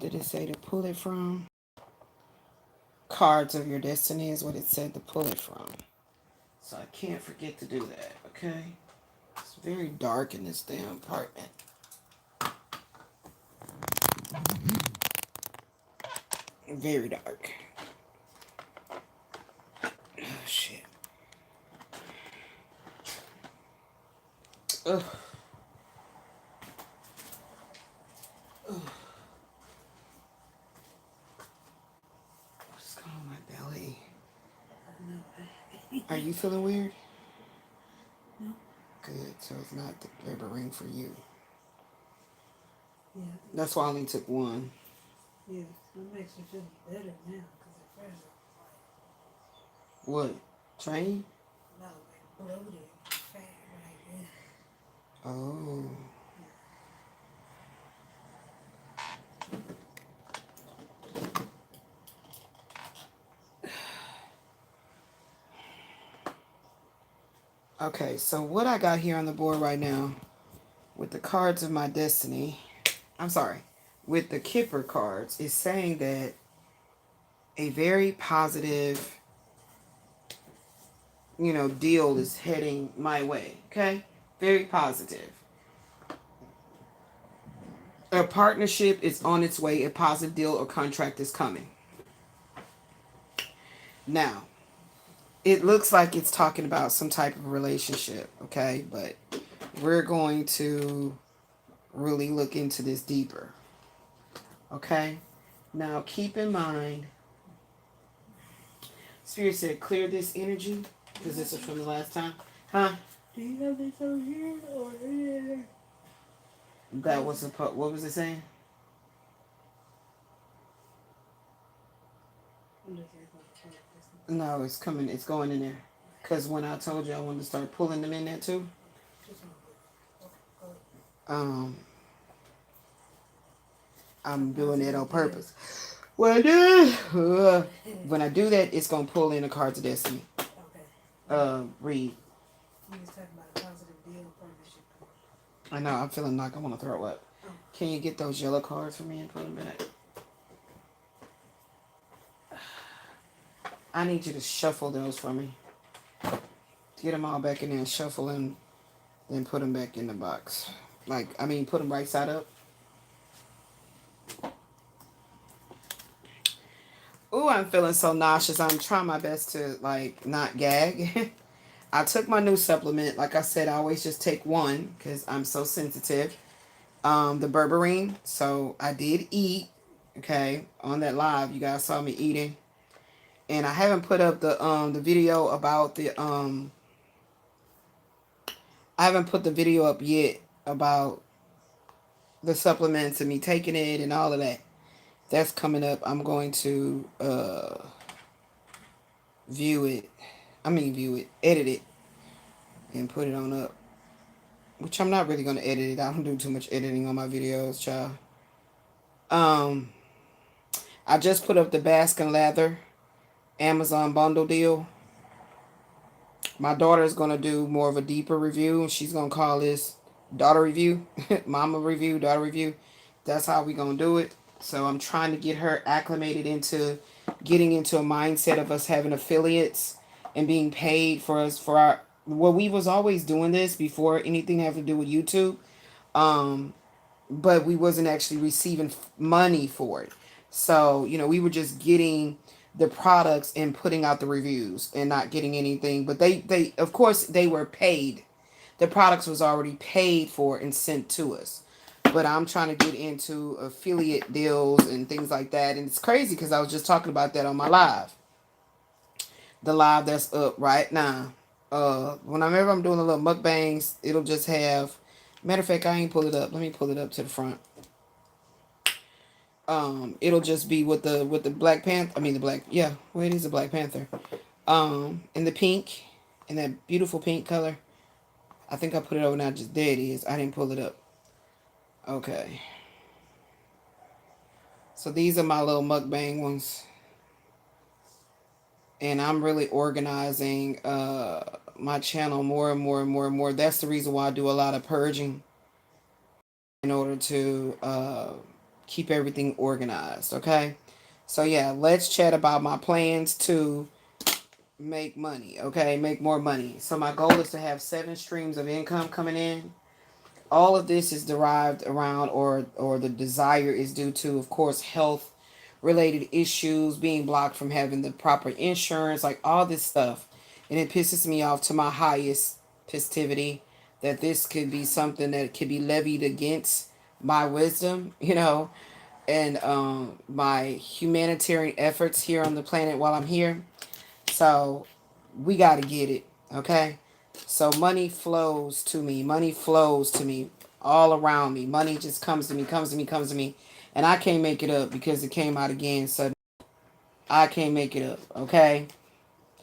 did it say to pull it from? Cards of your destiny is what it said to pull it from. So I can't forget to do that, okay? It's very dark in this damn apartment. Very dark. Oh, shit. Ugh. Ugh. What's going on my belly? Are you feeling weird? No. Good. So it's not the paper ring for you. Yeah. That's why I only took one. Yeah, it makes me feel better now because at first What? Train? I was like bloated, fat, like Oh. Okay, so what I got here on the board right now with the cards of my destiny, I'm sorry, with the Kipper cards, is saying that a very positive, deal is heading my way. Okay? Very positive. A partnership is on its way. A positive deal or contract is coming. Now, it looks like it's talking about some type of relationship, okay? But we're going to really look into this deeper, okay? Now, keep in mind, Spirit said, clear this energy, because this is from the last time. Huh? do you have this over here or here? That was what was it saying? No, it's coming. It's going in there. Because when I told you I wanted to start pulling them in there too, um, I'm doing it on purpose. When I do that, it's gonna pull in the cards of destiny. Read. You was talking about a positive deal partnership. I know. I'm feeling like I want to throw up. Can you get those yellow cards for me and put them back? I need you to shuffle those for me. Get them all back in there and shuffle them, then put them back in the box. Put them right side up. Ooh, I'm feeling so nauseous. I'm trying my best to, not gag. I took my new supplement. Like I said, I always just take one because I'm so sensitive. The berberine. So I did eat, okay, on that live. You guys saw me eating. And I haven't put up the video about I haven't put the video up yet about the supplements and me taking it and all of that. That's coming up. I'm going to edit it, and put it on up. Which I'm not really going to edit it. I don't do too much editing on my videos, child. I just put up the Basque and Leather Amazon bundle deal. My daughter is going to do more of a deeper review. She's going to call this daughter review, mama review, daughter review. That's how we going to do it. So I'm trying to get her acclimated into getting into a mindset of us having affiliates and being paid for us for our, well, we was always doing this before anything had to do with YouTube. But we wasn't actually receiving money for it. So, we were just getting the products and putting out the reviews and not getting anything. But they of course, they were paid. The products was already paid for and sent to us. But I'm trying to get into affiliate deals and things like that. And it's crazy because I was just talking about that on my live. The live that's up right now. Whenever I'm doing the little mukbangs, it'll just have... Matter of fact, I ain't pull it up. Let me pull it up to the front. It'll just be with the Black Panther. Well, it is a Black Panther. In the pink, in that beautiful pink color. I think I put it over now. There it is. I didn't pull it up. Okay. So these are my little mukbang ones. And I'm really organizing my channel more and more and more and more. That's the reason why I do a lot of purging in order to keep everything organized. Okay. So yeah, let's chat about my plans to make money. Okay, make more money. So my goal is to have 7 streams of income coming in. All of this is derived around, or the desire is due to, of course, health related issues, being blocked from having the proper insurance, like all this stuff. And it pisses me off to my highest festivity that this could be something that could be levied against my wisdom, and my humanitarian efforts here on the planet while I'm here. So we got to get it, okay? So money flows to me. Money flows to me all around me. Money just comes to me, comes to me, comes to me. And I can't make it up because it came out again. So I can't make it up, okay?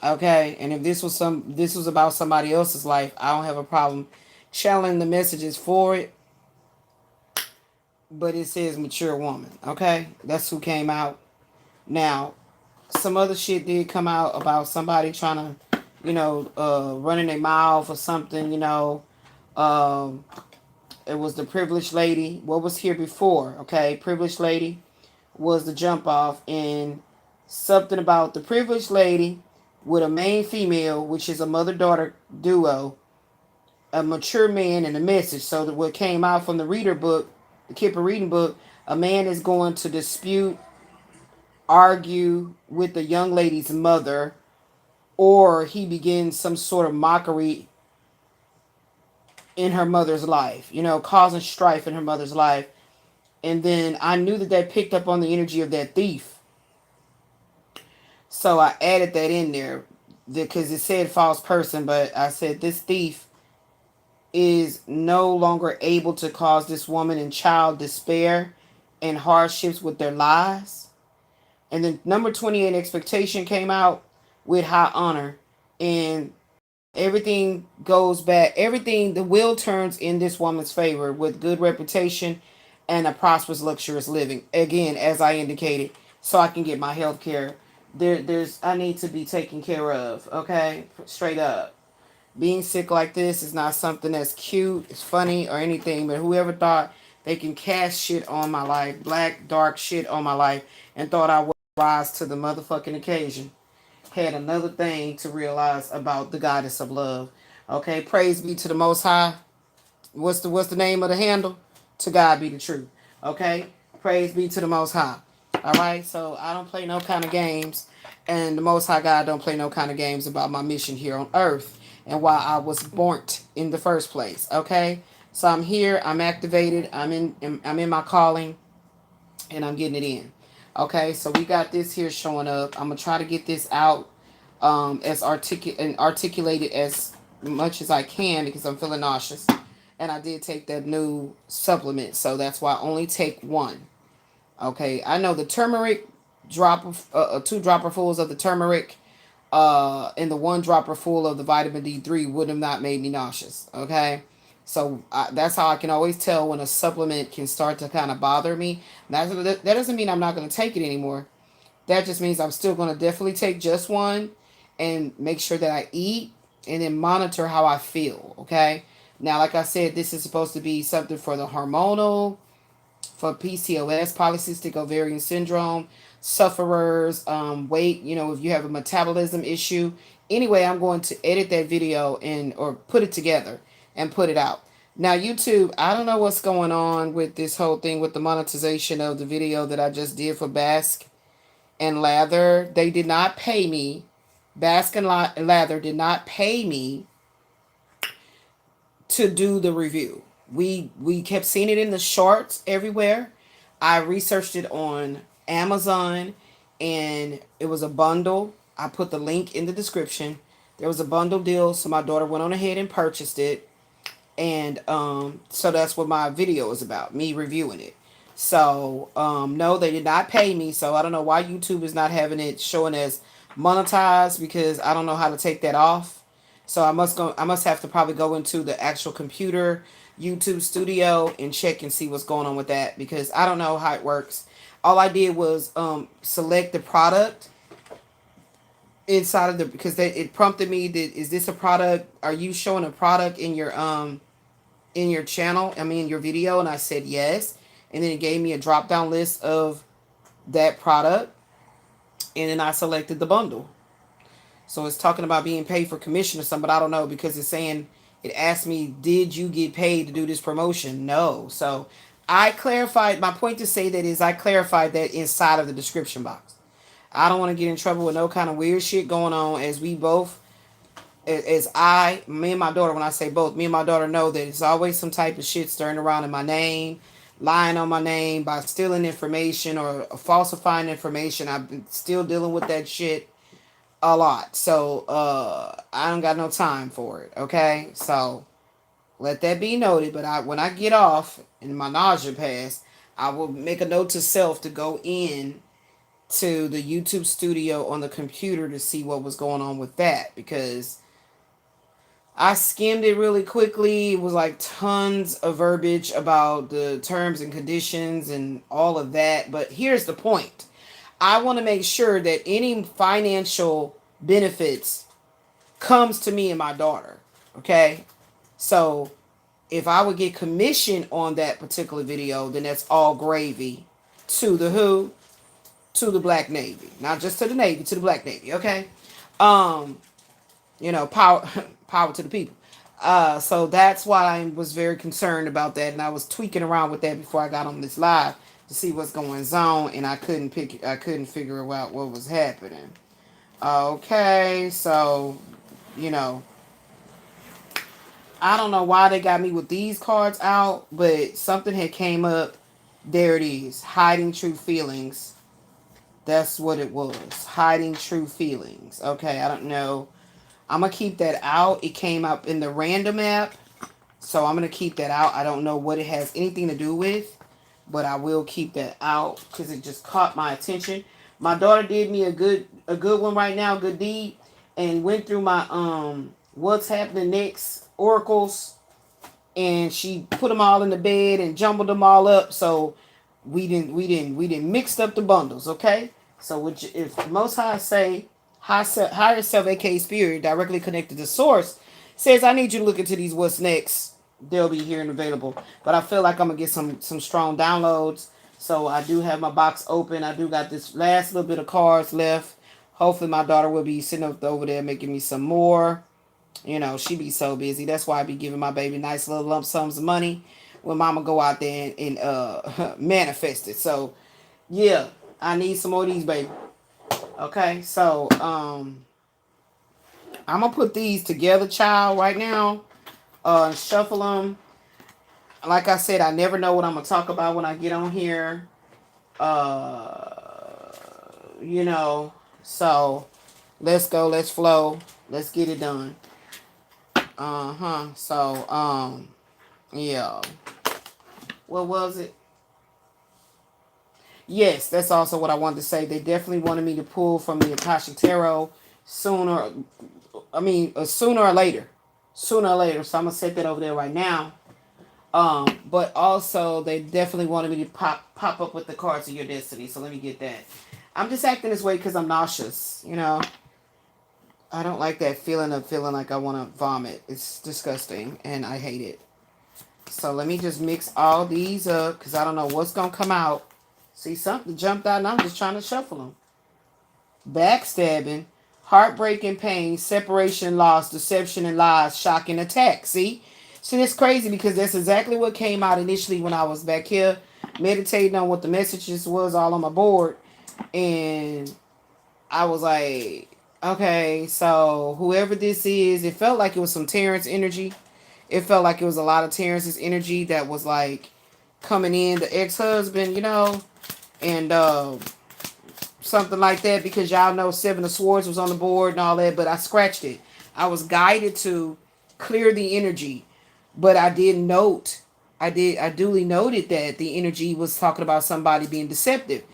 Okay? And if this was about somebody else's life, I don't have a problem channeling the messages for it. But it says mature woman, okay? That's who came out. Now, some other shit did come out about somebody trying to, running their mouth or something, it was the privileged lady. What was here before, okay? Privileged lady was the jump off, and something about the privileged lady with a main female, which is a mother-daughter duo, a mature man, and a message. So that what came out from the reader book, the Kipper reading book, a man is going to dispute, argue with the young lady's mother, or he begins some sort of mockery in her mother's life, causing strife in her mother's life. And then I knew that picked up on the energy of that thief. So I added that in there because it said false person, but I said this thief is no longer able to cause this woman and child despair and hardships with their lies. And then number 28, expectation, came out with high honor. And everything goes back. Everything, the wheel turns in this woman's favor with good reputation and a prosperous, luxurious living. Again, as I indicated, so I can get my health care. I need to be taken care of. Okay, straight up. Being sick like this is not something that's cute, it's funny, or anything. But whoever thought they can cast shit on my life, black, dark shit on my life, and thought I would rise to the motherfucking occasion, had another thing to realize about the goddess of love. Okay, praise be to the Most High. What's the name of the handle? To God be the truth. Okay, praise be to the Most High. All right, so I don't play no kind of games, and the Most High God don't play no kind of games about my mission here on Earth and why I was born in the first place. Okay, so I'm here. I'm activated. I'm in my calling, and I'm getting it in. Okay, so we got this here showing up. I'm gonna try to get this out as articulated as much as I can because I'm feeling nauseous, and I did take that new supplement, so that's why I only take one. Okay, I know the turmeric drop of 2 dropperfuls of the turmeric, and the 1 dropper full of the vitamin D3 would have not made me nauseous. Okay, so that's how I can always tell when a supplement can start to kind of bother me. That doesn't mean I'm not going to take it anymore. That just means I'm still going to definitely take just one and make sure that I eat and then monitor how I feel. Okay, now like I said, this is supposed to be something for the hormonal, for PCOS, polycystic ovarian syndrome, sufferers, weight, if you have a metabolism issue. Anyway, I'm going to edit that video or put it together and put it out. Now, YouTube, I don't know what's going on with this whole thing with the monetization of the video that I just did for Basque and Lather. They did not pay me. Basque and Lather did not pay me to do the review. We kept seeing it in the shorts everywhere. I researched it on Amazon, and it was a bundle. I put the link in the description. There was a bundle deal, so my daughter went on ahead and purchased it. And so that's what my video is about, me reviewing it. So no, they did not pay me, so I don't know why YouTube is not having it showing as monetized, because I don't know how to take that off. So I must have to probably go into the actual computer YouTube studio and check and see what's going on with that, because I don't know how it works. All I did was select the product inside of because it prompted me that, is this a product? Are you showing a product in your channel? I mean, your video? And I said yes. And then it gave me a drop down list of that product. And then I selected the bundle. So it's talking about being paid for commission or something, but I don't know because it's saying, it asked me, did you get paid to do this promotion? No. So I clarified, my point to say that is I clarified that inside of the description box. I don't want to get in trouble with no kind of weird shit going on, as we both, me and my daughter, when I say both, me and my daughter know that it's always some type of shit stirring around in my name, lying on my name by stealing information or falsifying information. I've been still dealing with that shit a lot. So I don't got no time for it. Okay, so let that be noted. But when I get off and my nausea pass, I will make a note to self to go in to the YouTube studio on the computer to see what was going on with that, because I skimmed it really quickly. It was like tons of verbiage about the terms and conditions and all of that. But here's the point. I want to make sure that any financial benefits comes to me and my daughter. Okay? So if I would get commission on that particular video, then that's all gravy to the who? To the Black Navy. Not just to the Navy, to the Black Navy. Okay? Power power to the people. So that's why I was very concerned about that, and I was tweaking around with that before I got on this live to see what's going on, and I couldn't figure out what was happening. Okay, so I don't know why they got me with these cards out, but something had came up. There it is, hiding true feelings. That's what it was, hiding true feelings. Okay, I don't know. I'm going to keep that out. It came up in the random app, so I'm going to keep that out. I don't know what it has anything to do with, but I will keep that out because it just caught my attention. My daughter did me a good one right now, good deed, and went through my what's happening next oracles, and she put them all in the bed and jumbled them all up. So we didn't mixed up the bundles, okay? So if Most High say, higher self, aka spirit, directly connected to source, says I need you to look into these what's next, they'll be here and available. But I feel like I'm gonna get some strong downloads. So I do have my box open. I do got this last little bit of cards left. Hopefully my daughter will be sitting up over there making me some more. She be so busy. That's why I be giving my baby nice little lump sums of money when mama go out there and manifest it. So yeah, I need some more of these, baby. Okay, so I'm gonna put these together, child, right now. Shuffle them. Like I said, I never know what I'm gonna talk about when I get on here. So let's go, let's flow, let's get it done. So yeah. What was it? Yes, that's also what I wanted to say. They definitely wanted me to pull from the Akashic Tarot sooner or later. Sooner or later. So I'm going to set that over there right now. But also, they definitely wanted me to pop up with the cards of your destiny. So let me get that. I'm just acting this way because I'm nauseous. I don't like that feeling of feeling like I want to vomit. It's disgusting, and I hate it. So let me just mix all these up because I don't know what's going to come out. See, something jumped out, and I'm just trying to shuffle them. Backstabbing, heartbreaking pain, separation, loss, deception, and lies, shocking attack. See, it's crazy because that's exactly what came out initially when I was back here meditating on what the messages was all on my board. And I was like, okay, so whoever this is, it felt like it was some Terrence energy. It felt like it was a lot of Terrence's energy that was like coming in, the ex-husband, and something like that, because y'all know Seven of Swords was on the board and all that, but I scratched it. I was guided to clear the energy, but I duly noted that the energy was talking about somebody being deceptive.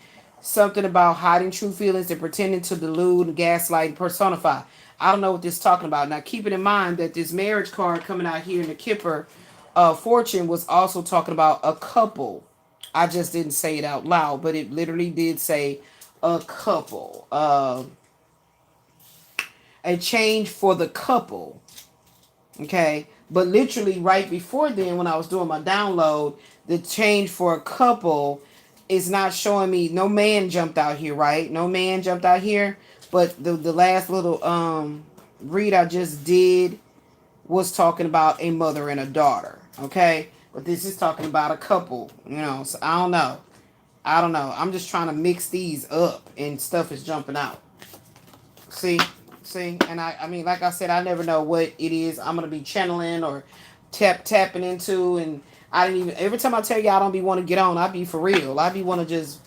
Something about hiding true feelings and pretending to delude and gaslight and personify. I don't know what this is talking about. Now, keep it in mind that this marriage card coming out here in the Kipper Fortune was also talking about a couple. I just didn't say it out loud, but it literally did say a couple. A change for the couple. Okay. But literally right before then, when I was doing my download, the change for a couple is not showing me. No man jumped out here, right? No man jumped out here. But the last little read I just did was talking about a mother and a daughter. Okay, but this is talking about a couple. You know, so I don't know. I don't know. I'm just trying to mix these up, and stuff is jumping out. See, see, and I mean, like I said, I never know what it is I'm gonna be channeling or tapping into, and I didn't even. Every time I tell you I don't be want to get on, I be for real. I be want to just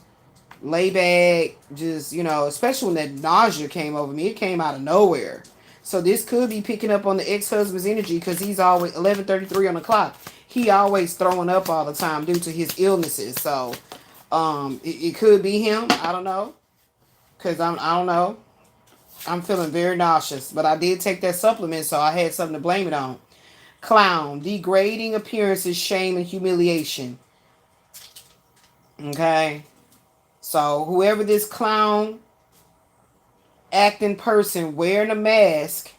lay back, just especially when that nausea came over me. It came out of nowhere. So this could be picking up on the ex-husband's energy because he's always 11:33 on the clock. He always throwing up all the time due to his illnesses. So it could be him. I don't know, because I don't know. I'm feeling very nauseous, but I did take that supplement, so I had something to blame it on. Clown, degrading appearances, shame, and humiliation. Okay, so whoever this clown acting person wearing a mask,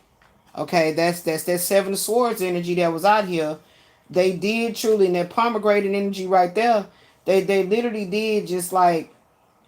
okay, that's that Seven of Swords energy that was out here. They did truly, in that pomegranate energy right there, they literally did just like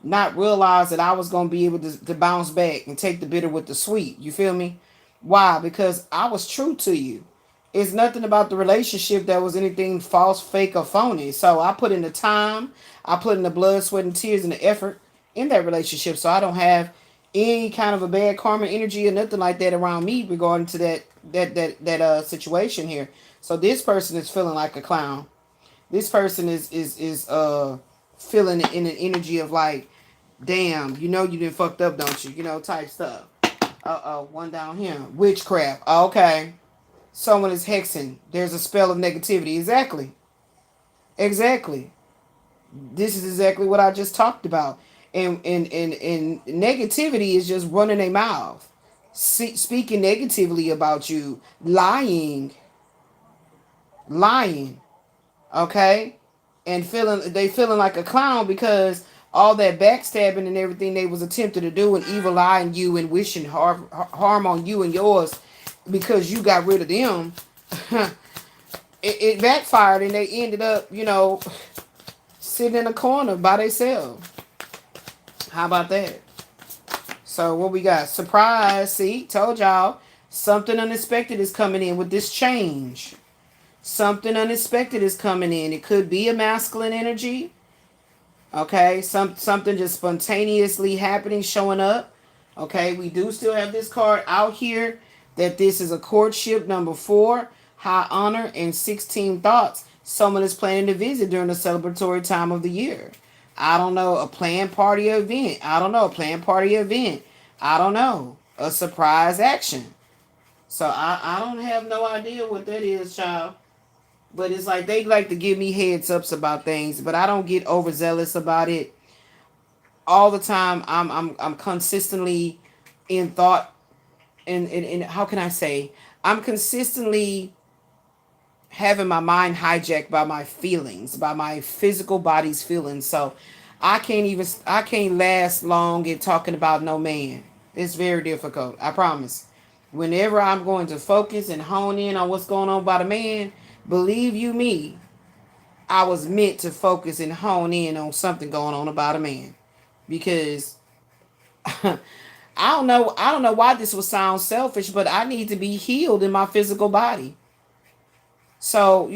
not realize that I was going to be able to bounce back and take the bitter with the sweet. You feel me? Why? Because I was true to you. It's nothing about the relationship that was anything false, fake, or phony. So I put in the time, I put in the blood, sweat, and tears and the effort in that relationship. So I don't have any kind of a bad karma energy or nothing like that around me regarding to that situation here. So this person is feeling like a clown. This person is feeling in an energy of like, damn, you done fucked up, don't you? Type stuff. One down here. Witchcraft. Okay. Someone is hexing. There's a spell of negativity. Exactly. Exactly. This is exactly what I just talked about. And negativity is just running their mouth. Speaking negatively about you. Lying. Lying. Okay? And they feeling like a clown because all that backstabbing and everything they was attempting to do and evil eyeing you and wishing harm on you and yours because you got rid of them, it backfired and they ended up, sitting in a corner by themselves. How about that? So what we got? Surprise. See, told y'all something unexpected is coming in with this change. Something unexpected is coming in. It could be a masculine energy. Okay, something just spontaneously happening, showing up. Okay, we do still have this card out here that this is a courtship, number 4, high honor, and 16 thoughts. Someone is planning to visit during the celebratory time of the year. I don't know, a planned party event. I don't know, a planned party event. I don't know, a surprise action. So I don't have no idea what that is, child. But it's like they like to give me heads ups about things, but I don't get overzealous about it. All the time, I'm consistently in thought, and how can I say? I'm consistently having my mind hijacked by my feelings, by my physical body's feelings. So I can't last long in talking about no man. It's very difficult. I promise. Whenever I'm going to focus and hone in on what's going on about a man, believe you me, I was meant to focus and hone in on something going on about a man. Because I don't know why this would sound selfish, but I need to be healed in my physical body. So,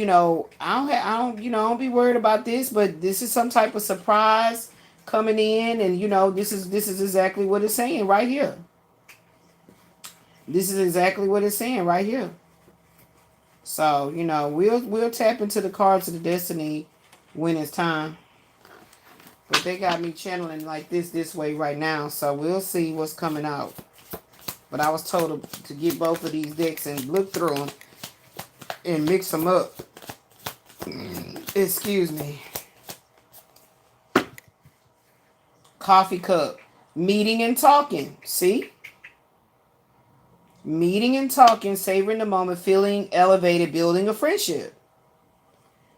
I don't be worried about this, but this is some type of surprise coming in, and this is exactly what it's saying right here. This is exactly what it's saying right here. So, we'll tap into the cards of the destiny when it's time. But they got me channeling like this way right now, so we'll see what's coming out. But I was told to get both of these decks and look through them and mix them up. Excuse me. Coffee cup. Meeting and talking. See? Meeting and talking, savoring the moment, feeling elevated, building a friendship.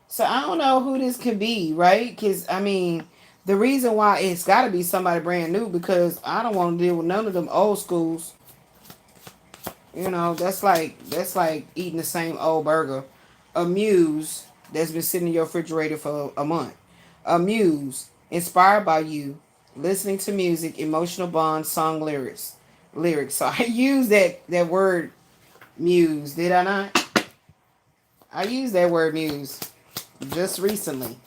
So I don't know who this could be, right? Because, the reason why it's got to be somebody brand new, because I don't want to deal with none of them old schools. You know, that's like eating the same old burger. A muse that's been sitting in your refrigerator for a month. A muse inspired by you, listening to music, emotional bonds, song lyrics. Lyrics. So I used that word muse, did I not? I used that word muse just recently.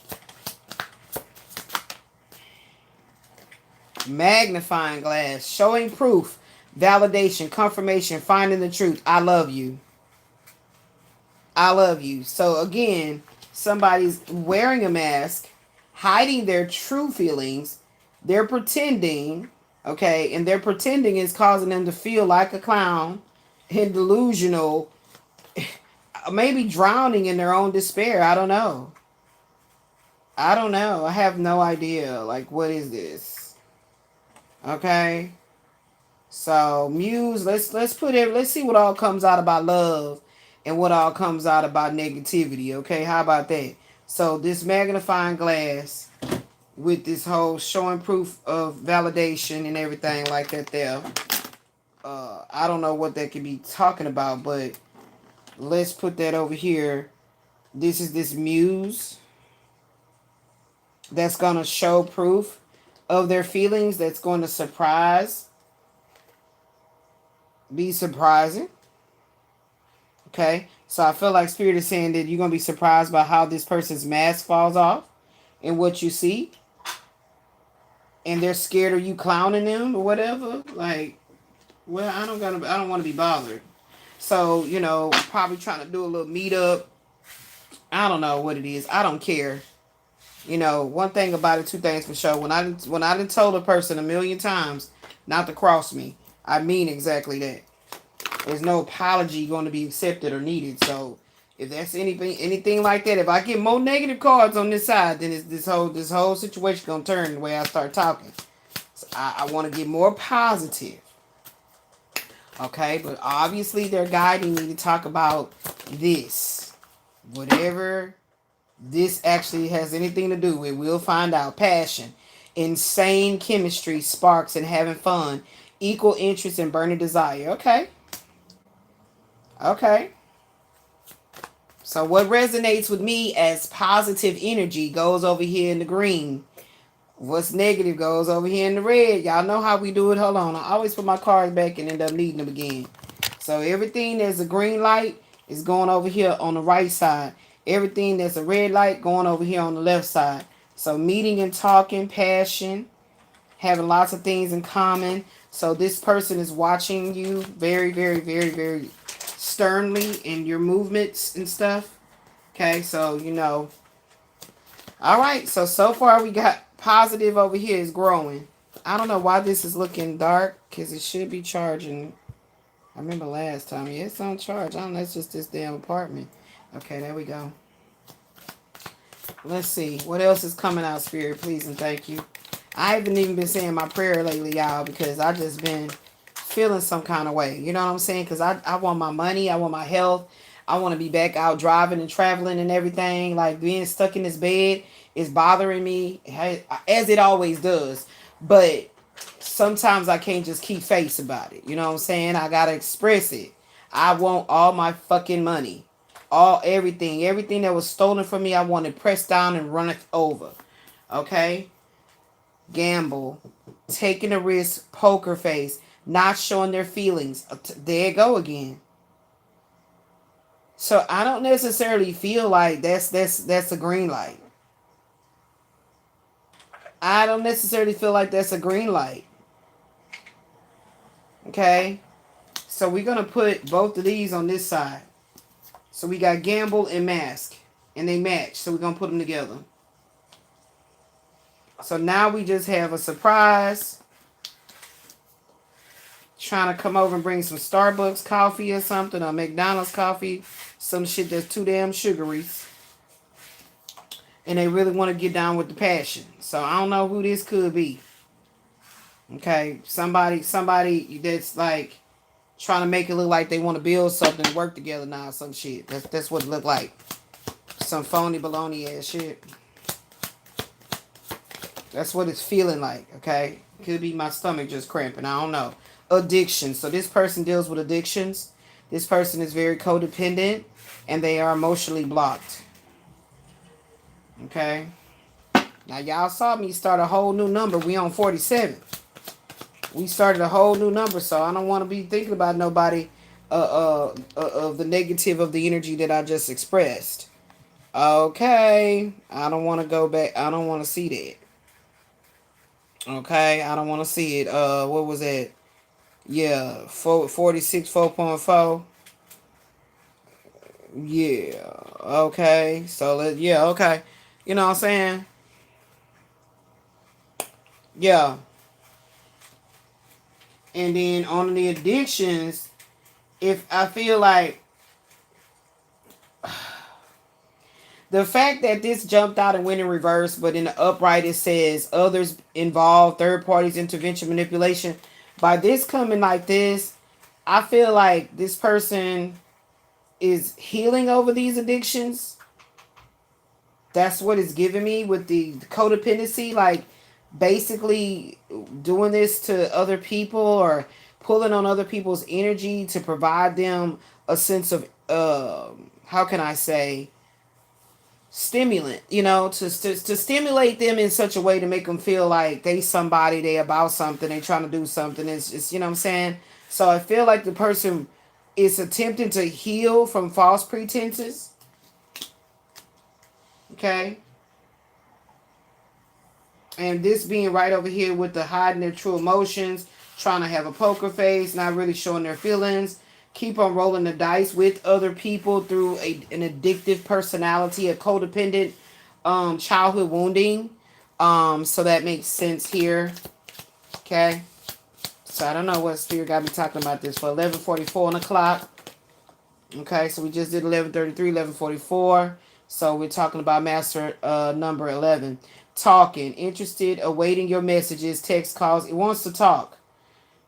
Magnifying glass, showing proof, validation, confirmation, finding the truth. I love you. I love you. So again, somebody's wearing a mask, hiding their true feelings. They're pretending, okay, and their pretending is causing them to feel like a clown and delusional, maybe drowning in their own despair. I don't know. I don't know. I have no idea. Like, what is this? Okay. So muse, let's put it. Let's see what all comes out about love, and what all comes out about negativity. Okay, how about that? So this magnifying glass with this whole showing proof of validation and everything like that. There, I don't know what that could be talking about, but let's put that over here. This is this muse that's gonna show proof of their feelings. That's going to be surprising. Okay, so I feel like Spirit is saying that you're going to be surprised by how this person's mask falls off and what you see. And they're scared of you clowning them or whatever. Like, well, I don't want to be bothered. So, probably trying to do a little meetup. I don't know what it is. I don't care. One thing about it, two things for sure. When I done told a person a million times not to cross me, I mean exactly that. There's no apology going to be accepted or needed. So if that's anything like that, if I get more negative cards on this side, then this whole situation gonna turn the way I start talking. So I want to get more positive. Okay, but obviously they're guiding me to talk about this. Whatever this actually has anything to do with, we'll find out. Passion, insane chemistry, sparks, and having fun, equal interest and burning desire. Okay. Okay. So what resonates with me as positive energy goes over here in the green. What's negative goes over here in the red. Y'all know how we do it. Hold on. I always put my cards back and end up needing them again. So everything that's a green light is going over here on the right side. Everything that's a red light going over here on the left side. So meeting and talking, passion, having lots of things in common. So this person is watching you very, very, very, very sternly in your movements and stuff. Okay, so all right, so far we got positive over here is growing. I don't know why this is looking dark, because it should be charging. I remember last time. Yeah, it's on charge. I don't know, it's just this damn apartment. Okay, there we go. Let's see what else is coming out, Spirit, please and thank you. I haven't even been saying my prayer lately, y'all, because I just been feeling some kind of way. You know what I'm saying? Because I want my money. I want my health. I want to be back out driving and traveling and everything. Like, being stuck in this bed is bothering me, as it always does. But sometimes I can't just keep face about it. You know what I'm saying? I got to express it. I want all my fucking money. Everything that was stolen from me, I want it pressed down and run it over. Okay? Gamble, taking a risk, poker face, not showing their feelings. There you go again. So I don't necessarily feel like that's a green light. I don't necessarily feel like that's a green light. Okay? So we're going to put both of these on this side. So we got gamble and mask. And they match. So we're going to put them together. So now we just have a surprise. Trying to come over and bring some Starbucks coffee or something. Or McDonald's coffee. Some shit that's too damn sugary. And they really want to get down with the passion. So I don't know who this could be. Okay. Somebody that's like trying to make it look like they want to build something and work together now. Some shit. That's what it looked like. Some phony baloney ass shit. That's what it's feeling like, okay? Could be my stomach just cramping. I don't know. Addiction. So this person deals with addictions. This person is very codependent and they are emotionally blocked. Okay. Now y'all saw me start a whole new number. We on 47. We started a whole new number, so I don't want to be thinking about nobody of the negative of the energy that I just expressed. Okay. I don't want to go back. I don't want to see that. Okay. I don't want to see it. What was that? Yeah. 46 4.4. Yeah. Okay. So yeah, okay. You know what I'm saying? Yeah. And then on the addictions, if I feel like the fact that this jumped out and went in reverse, but in the upright it says others involved, third parties, intervention, manipulation. By this coming like this, I feel like this person is healing over these addictions. That's what it's giving me with the codependency, like basically doing this to other people or pulling on other people's energy to provide them a sense of how can I say, stimulant, to stimulate them in such a way to make them feel like they somebody, they about something, they trying to do something. It's you know what I'm saying. So I feel like the person is attempting to heal from false pretenses. Okay. And this being right over here with the hiding their true emotions, trying to have a poker face, not really showing their feelings, keep on rolling the dice with other people through an addictive personality, a codependent childhood wounding. So that makes sense here. Okay. So I don't know what Spirit got me talking about this for 11:44 on the clock. Okay, so we just did 11:33, 11:44. So we're talking about master number 11. Talking, interested, awaiting your messages, text calls. It wants to talk.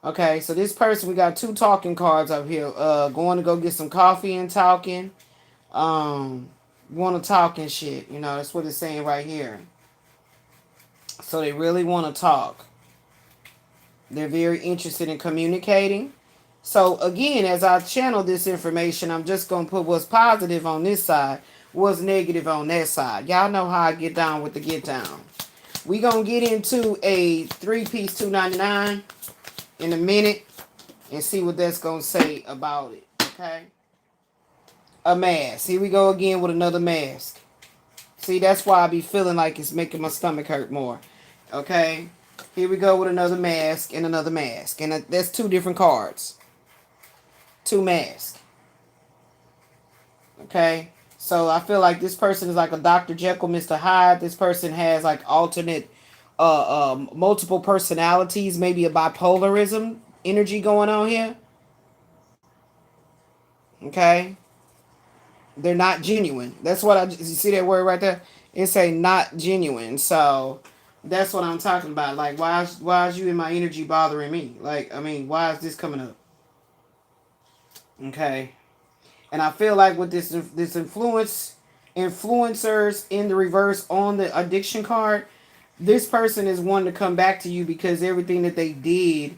Okay, so this person, we got two talking cards up here. Going to go get some coffee and talking. Want to talk and shit. That's what it's saying right here. So they really want to talk. They're very interested in communicating. So again, as I channel this information, I'm just going to put what's positive on this side, what's negative on that side. Y'all know how I get down with the get down. We going to get into a 3-piece $2.99 in a minute and see what that's going to say about it. Okay. A mask. Here we go again with another mask. See, that's why I be feeling like it's making my stomach hurt more. Okay. Here we go with another mask and another mask. And that's two different cards. Two masks. Okay. So I feel like this person is like a Dr. Jekyll, Mr. Hyde. This person has like alternate multiple personalities, maybe a bipolarism energy going on here. Okay. They're not genuine. That's what you see that word right there? It's a not genuine. So that's what I'm talking about. Like, why is you in my energy bothering me? Like, I mean, why is this coming up? Okay. And I feel like with this influencers in the reverse on the addiction card, this person is one to come back to you because everything that they did.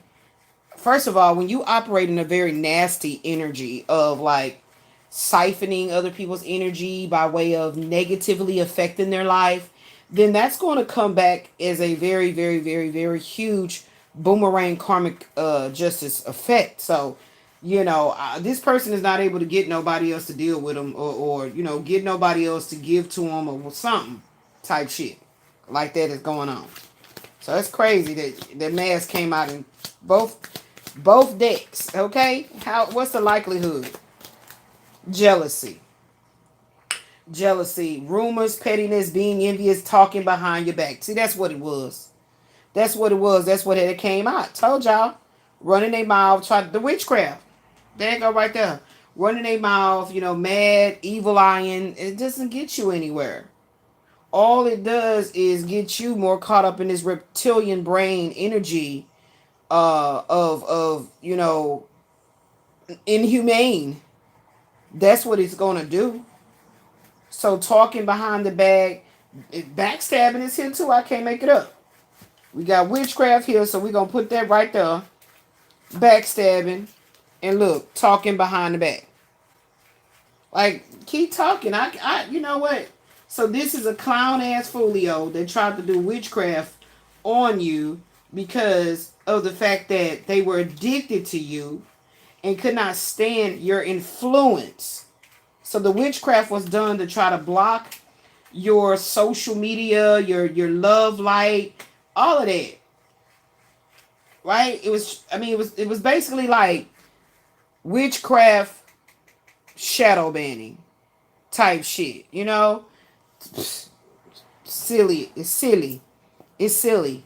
First of all, when you operate in a very nasty energy of like siphoning other people's energy by way of negatively affecting their life, then that's going to come back as a very, very, very, very huge boomerang karmic justice effect. So, this person is not able to get nobody else to deal with them or get nobody else to give to them or something type shit like that is going on. So it's crazy that the mask came out in both decks. Okay, what's the likelihood? Jealousy, rumors, pettiness, being envious, talking behind your back. See, that's what it was. That's what it was. That's what it came out. Told y'all, running their mouth, the witchcraft. There you go, right there. Running their mouth, mad, evil eyeing. It doesn't get you anywhere. All it does is get you more caught up in this reptilian brain energy of inhumane. That's what it's gonna do. So talking behind the back, backstabbing is here too. I can't make it up. We got witchcraft here, so we're gonna put that right there. Backstabbing And look, talking behind the back. Like, keep talking. You know what? So this is a clown ass folio that tried to do witchcraft on you because of the fact that they were addicted to you and could not stand your influence. So the witchcraft was done to try to block your social media, your love light, all of that. Right? It was basically like witchcraft shadow banning type shit, you know? Silly. It's silly. It's silly.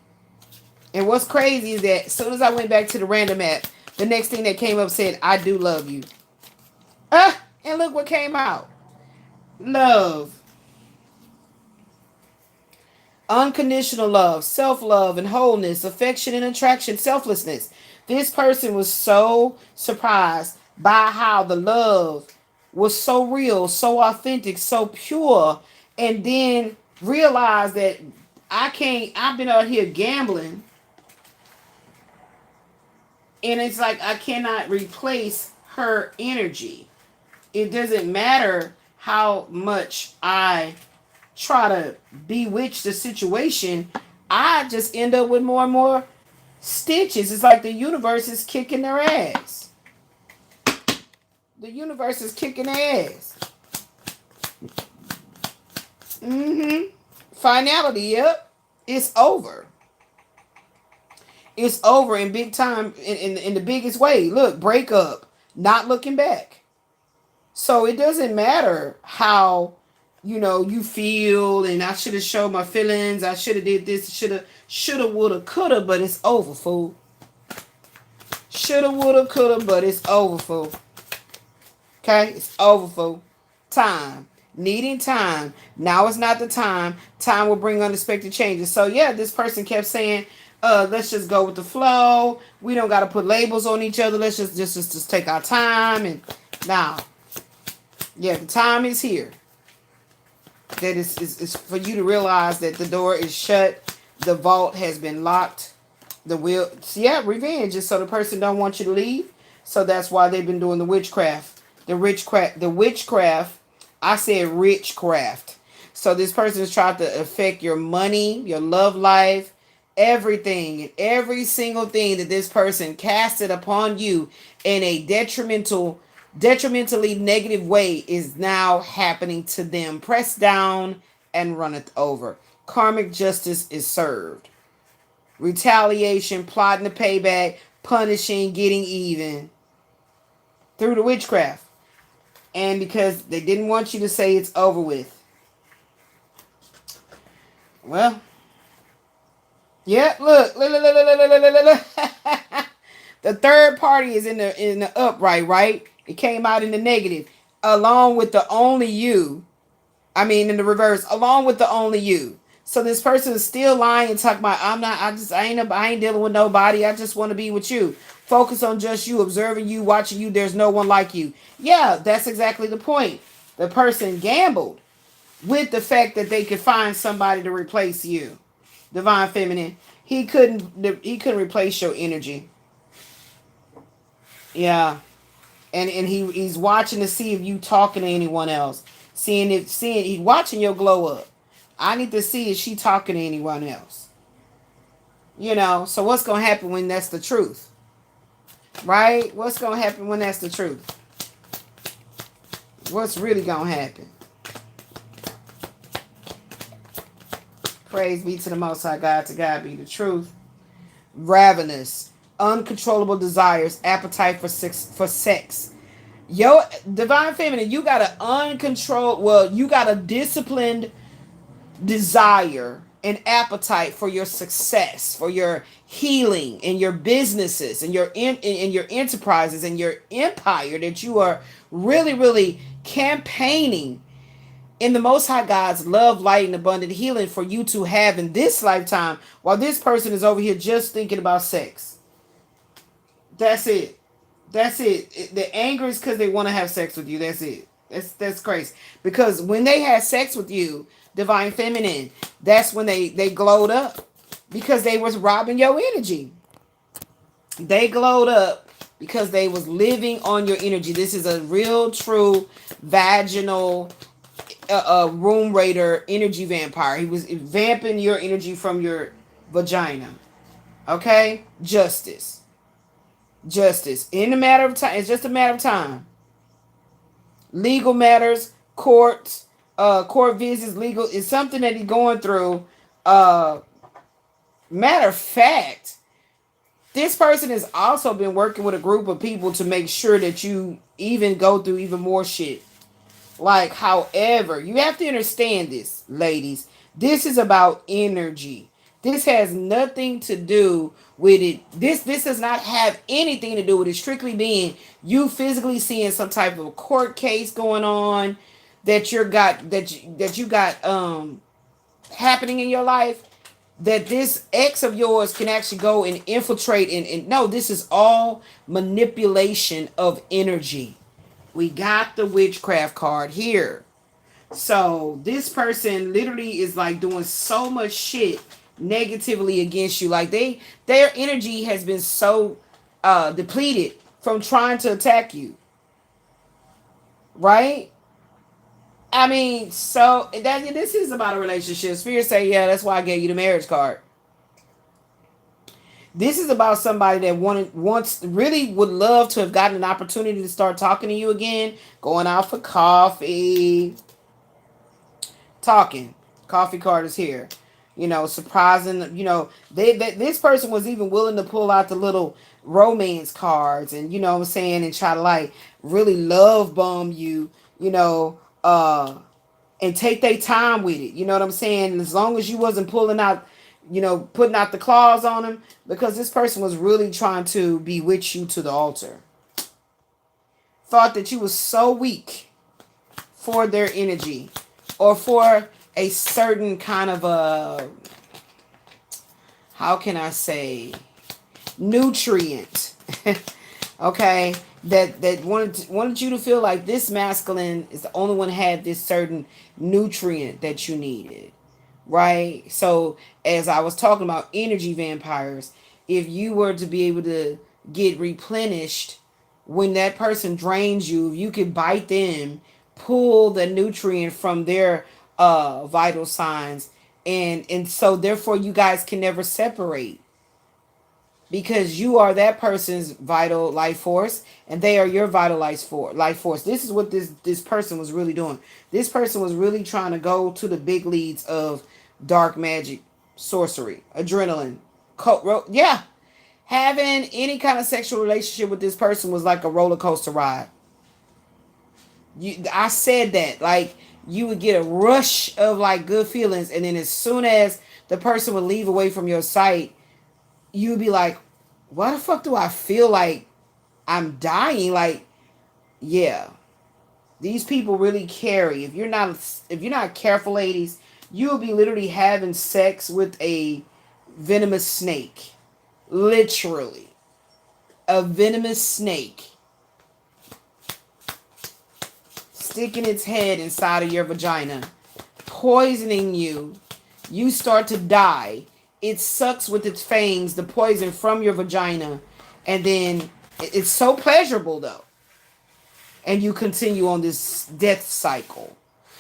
And what's crazy is that as soon as I went back to the random app, the next thing that came up said, I do love you. And look what came out. Love. Unconditional love, self-love and wholeness, affection and attraction, selflessness. This person was so surprised by how the love was so real, so authentic, so pure, and then realized that I've been out here gambling, and it's like I cannot replace her energy. It doesn't matter how much I try to bewitch the situation, I just end up with more and more stitches. It's like the universe is kicking their ass. The universe is kicking their ass. Finality, yep. It's over. It's over in big time, in the biggest way. Look, breakup, not looking back. So it doesn't matter how, you feel, and I should have showed my feelings. I should have did this, shoulda, woulda, coulda, but it's over, fool. Shoulda, woulda, coulda, but it's over, fool. Okay? It's over, fool. Time. Needing time. Now is not the time. Time will bring unexpected changes. So yeah, this person kept saying, let's just go with the flow. We don't got to put labels on each other. Let's just take our time. And now, yeah, the time is here. That is for you to realize that the door is shut. The vault has been locked. Revenge is so the person don't want you to leave. So that's why they've been doing the witchcraft. The witchcraft. I said witchcraft. So this person has tried to affect your money, your love life, everything, and every single thing that this person casted upon you in a detrimentally negative way is now happening to them. Pressed down and runneth over. Karmic justice is served. Retaliation, plotting to pay back, punishing, getting even through the witchcraft. And because they didn't want you to say it's over with. Well, yeah, look. The third party is in the upright, right? It came out in the negative, along with the only you. In the reverse, along with the only you. So this person is still lying and talking about, I ain't dealing with nobody. I just want to be with you. Focus on just you, observing you, watching you. There's no one like you. Yeah, that's exactly the point. The person gambled with the fact that they could find somebody to replace you. Divine Feminine. He couldn't replace your energy. Yeah. And he's watching to see if you talking to anyone else. He's watching your glow up. I need to see if she talking to anyone else. So what's going to happen when that's the truth? Right? What's going to happen when that's the truth? What's really going to happen? Praise be to the Most High God. To God be the truth. Ravenous. Uncontrollable desires. Appetite for sex. Yo, Divine Feminine, you got you got a disciplined desire and appetite for your success, for your healing and your businesses and your enterprises and your empire that you are really, really campaigning in the Most High God's love, light, and abundant healing for you to have in this lifetime, while this person is over here just thinking about sex. That's it. That's it. The anger is because they want to have sex with you. That's it. That's crazy. Because when they had sex with you, Divine Feminine, that's when they glowed up. Because they was robbing your energy. They glowed up because they was living on your energy. This is a real true vaginal room raider energy vampire. He was vamping your energy from your vagina. Okay? Justice. In a matter of time. It's just a matter of time. Legal matters, courts, court visits, legal is something that he's going through. Uh Matter of fact, this person has also been working with a group of people to make sure that you even go through even more shit. Like, however, you have to understand this, ladies. This is about energy. This has nothing to do with it. This does not have anything to do with it. Strictly being you physically seeing some type of court case going on that you got happening in your life, that this ex of yours can actually go and infiltrate and no, this is all manipulation of energy. We got the witchcraft card here. So this person literally is like doing so much shit negatively against you. Like their energy has been so depleted from trying to attack you. Right? I mean, so that this is about a relationship. Spirit say, yeah, that's why I gave you the marriage card. This is about somebody that really would love to have gotten an opportunity to start talking to you again, going out for coffee, talking. Coffee card is here. Surprising. This person was even willing to pull out the little romance cards and what I'm saying, and try to like really love bomb you, and take their time with it. You know what I'm saying? As long as you wasn't pulling out, putting out the claws on them, because this person was really trying to be with you to the altar. Thought that you was so weak for their energy or for a certain kind of a, how can I say, nutrient. Okay, that wanted you to feel like this masculine is the only one had this certain nutrient that you needed, right? So as I was talking about energy vampires, if you were to be able to get replenished when that person drains you, you could bite them, pull the nutrient from their vital signs, and so therefore you guys can never separate, because you are that person's vital life force and they are your vital life force. This is what this person was really doing. This person was really trying to go to the big leads of dark magic, sorcery, adrenaline, yeah. Having any kind of sexual relationship with this person was like a roller coaster ride. I said that, like, you would get a rush of like good feelings, and then as soon as the person would leave away from your sight, you'd be like, why the fuck do I feel like I'm dying? Like, yeah, these people really carry. If you're not careful, ladies, you'll be literally having sex with a venomous snake. Literally. A venomous snake sticking its head inside of your vagina, poisoning you. You start to die. It sucks with its fangs the poison from your vagina, and then it's so pleasurable though, and you continue on this death cycle.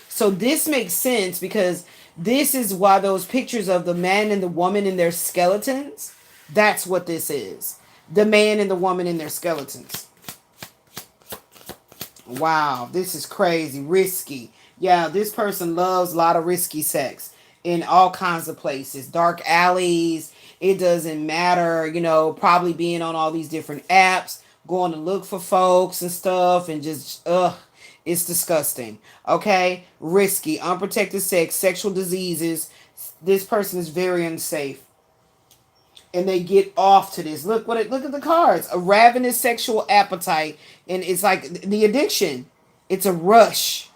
So this makes sense, because this is why those pictures of the man and the woman in their skeletons, that's what this is. The man and the woman in their skeletons. Wow, this is crazy. Risky. Yeah, this person loves a lot of risky sex in all kinds of places. Dark alleys. It doesn't matter, probably being on all these different apps, going to look for folks and stuff, and just, it's disgusting. Okay? Risky, unprotected sex, sexual diseases. This person is very unsafe. And they get off to this. Look at the cards. A ravenous sexual appetite. And it's like the addiction. It's a rush.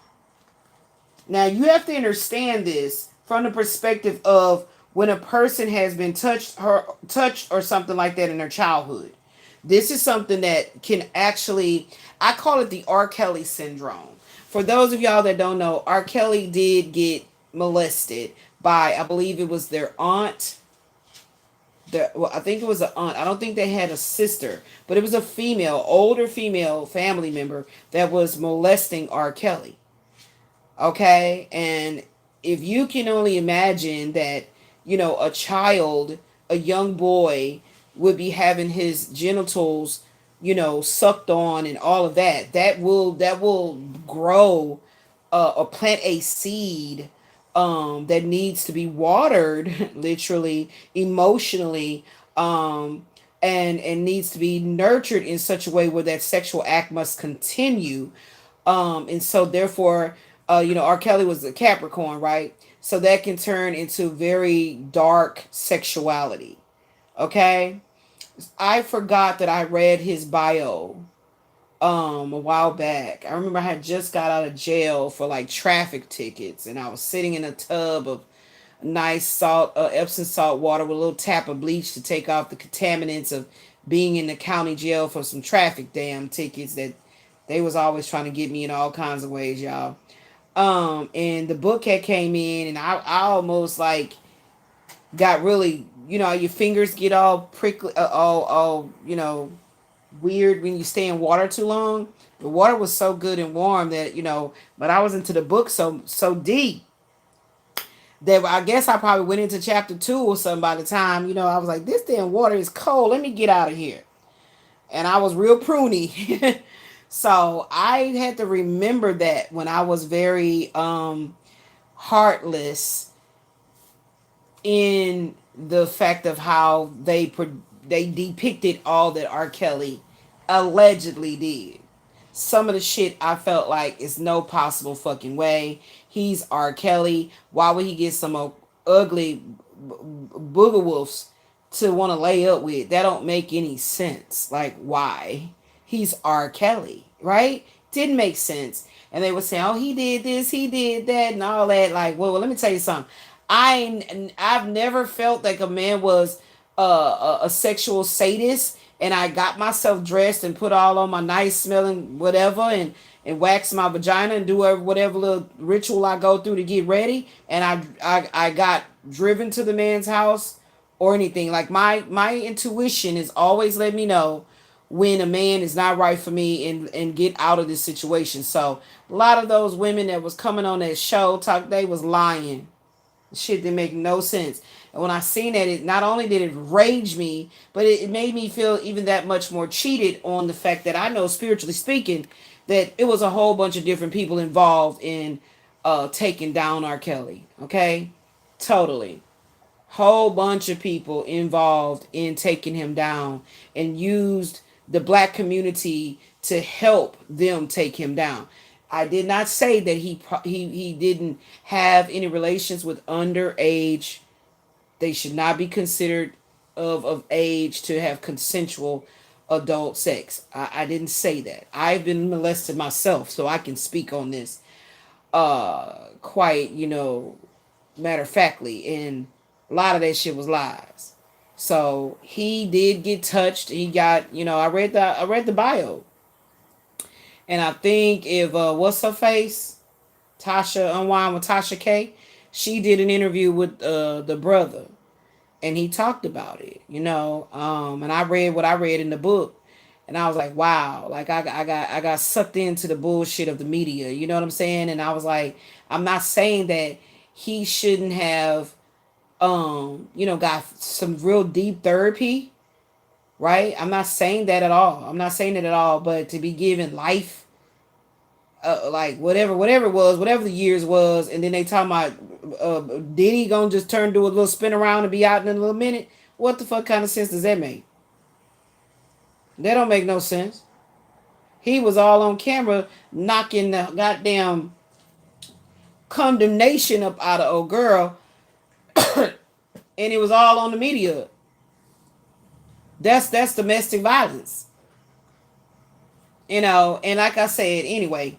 Now you have to understand this from the perspective of when a person has been touched or something like that in their childhood. This is something that can actually, I call it the R. Kelly syndrome. For those of y'all that don't know, R. Kelly did get molested by, I believe it was their aunt, well, I think it was an aunt. I don't think they had a sister, but it was a female, older female family member that was molesting R. Kelly. Okay, and if you can only imagine that, a child, a young boy, would be having his genitals, sucked on and all of that, that will grow, or plant a seed, that needs to be watered, literally, emotionally, and needs to be nurtured in such a way where that sexual act must continue. And so therefore, R. Kelly was a Capricorn, right? So that can turn into very dark sexuality. Okay, I forgot that I read his bio a while back. I remember I had just got out of jail for like traffic tickets, and I was sitting in a tub of nice Epsom salt water with a little tap of bleach to take off the contaminants of being in the county jail for some traffic damn tickets that they was always trying to get me in all kinds of ways, y'all. And the book had came in, and I almost like got really, your fingers get all prickly, all weird when you stay in water too long. The water was so good and warm that, but I was into the book so deep that I guess I probably went into chapter 2 or something by the time, I was like, this damn water is cold. Let me get out of here. And I was real pruny. So I had to remember that when I was very heartless in the fact of how they depicted all that R. Kelly allegedly did. Some of the shit I felt like is no possible fucking way. He's R. Kelly. Why would he get some ugly booger wolves to want to lay up with? That don't make any sense. Like, why? He's R. Kelly, right? Didn't make sense. And they would say, oh, he did this, he did that, and all that. Like, well, let me tell you something. I've never felt like a man was a sexual sadist, and I got myself dressed and put all on my nice smelling whatever, and wax my vagina and do whatever little ritual I go through to get ready, and I got driven to the man's house or anything. Like, my intuition has always let me know when a man is not right for me, and get out of this situation. So a lot of those women that was coming on that show they was lying. Shit didn't make no sense. And when I seen that, it not only did it rage me, but it made me feel even that much more cheated on the fact that I know, spiritually speaking, that it was a whole bunch of different people involved in taking down R. Kelly. Okay? Totally. Whole bunch of people involved in taking him down, and used the black community to help them take him down. I did not say that he didn't have any relations with underage. They should not be considered of age to have consensual adult sex. I didn't say that. I've been molested myself, so I can speak on this quite, matter of factly. And a lot of that shit was lies. So he did get touched. He got, I read the bio. And I think if what's her face, Tasha Unwind with Tasha K, she did an interview with the brother, and he talked about it, and I read what I read in the book, and I was like, wow, like I got sucked into the bullshit of the media, you know what I'm saying? And I was like, I'm not saying that he shouldn't have got some real deep therapy, right? I'm not saying that at all. I'm not saying it at all. But to be given life, like whatever it was, whatever the years was, and then they talking about Diddy gonna just turn, do a little spin around and be out in a little minute. What the fuck kind of sense does that make? That don't make no sense. He was all on camera knocking the goddamn condemnation up out of old girl, and it was all on the media. That's domestic violence. And like I said, anyway.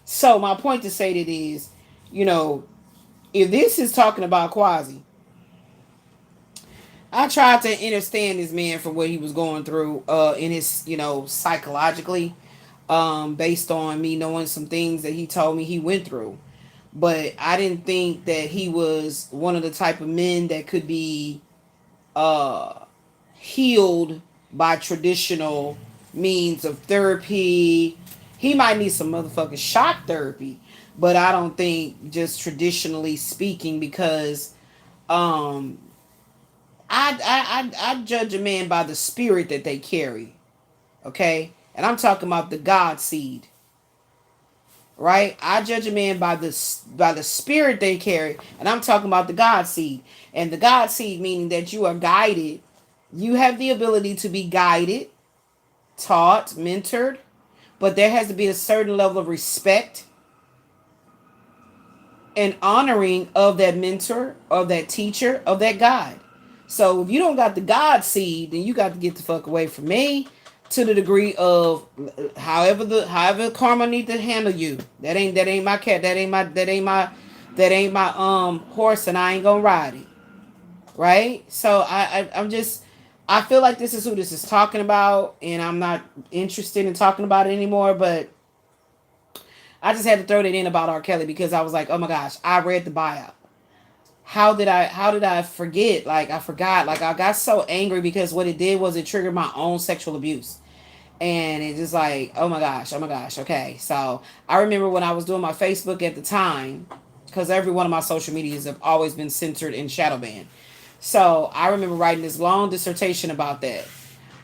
So my point to say that is, if this is talking about Quasi, I tried to understand this man from what he was going through in his, psychologically, based on me knowing some things that he told me he went through. But I didn't think that he was one of the type of men that could be uh healed by traditional means of therapy. He might need some motherfucking shock therapy, but I don't think just traditionally speaking, because um I judge a man by the spirit that they carry, okay? And I'm talking about the God seed, right? I judge a man by the spirit they carry, and I'm talking about the God seed. And the God seed meaning that you are guided. You have the ability to be guided, taught, mentored, but there has to be a certain level of respect and honoring of that mentor, of that teacher, of that guide. So if you don't got the God seed, then you got to get the fuck away from me, to the degree of however karma need to handle you. That ain't my cat. That ain't my horse, and I ain't gonna ride it. Right? So I'm just, I feel like this is who this is talking about, and I'm not interested in talking about it anymore. But I just had to throw that in about R. Kelly, because I was like, oh my gosh, I read the bio. How did I forget? Like, I forgot. Like, I got so angry because what it did was it triggered my own sexual abuse. And it's just like, oh my gosh, oh my gosh. Okay. So I remember when I was doing my Facebook at the time, because every one of my social medias have always been censored and shadow banned. So I remember writing this long dissertation about that,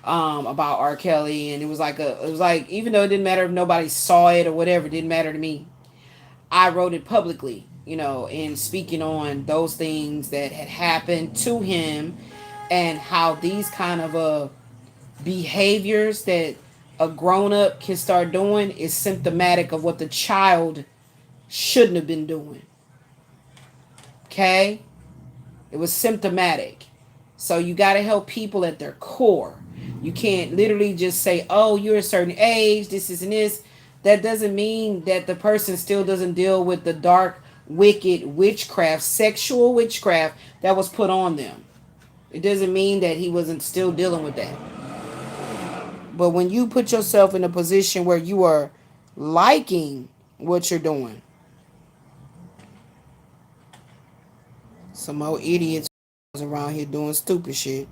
about R. Kelly, and it was like, even though it didn't matter if nobody saw it or whatever, it didn't matter to me. I wrote it publicly, and speaking on those things that had happened to him, and how these kind of behaviors that a grown up can start doing is symptomatic of what the child shouldn't have been doing. Okay? It was symptomatic. So you got to help people at their core. You can't literally just say, oh, you're a certain age, this is and this. That doesn't mean that the person still doesn't deal with the dark, wicked witchcraft, sexual witchcraft that was put on them. It doesn't mean that he wasn't still dealing with that. But when you put yourself in a position where you are liking what you're doing, some more idiots around here doing stupid shit.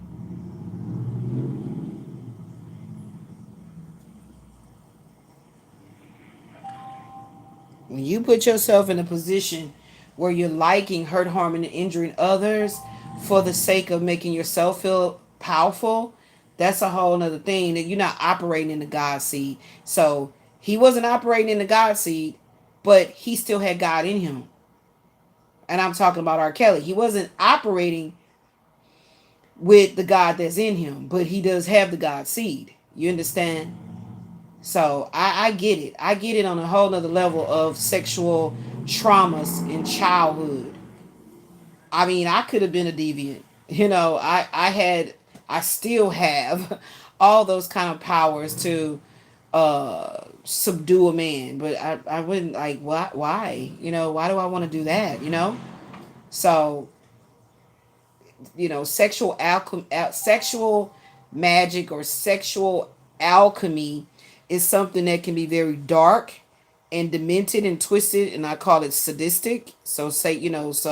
When you put yourself in a position where you're liking, hurt, harming, and injuring others for the sake of making yourself feel powerful, that's a whole nother thing, that you're not operating in the God seed. So he wasn't operating in the God seed, but he still had God in him. And I'm talking about R. Kelly. He wasn't operating with the God that's in him, but he does have the God seed. You understand? So I get it. I get it on a whole nother level of sexual traumas in childhood. I mean, I could have been a deviant. I still have all those kind of powers to subdue a man, but I wouldn't, like, why? Why do I want to do that? So, sexual magic or sexual alchemy is something that can be very dark and demented and twisted, and I call it sadistic. So say, deviant.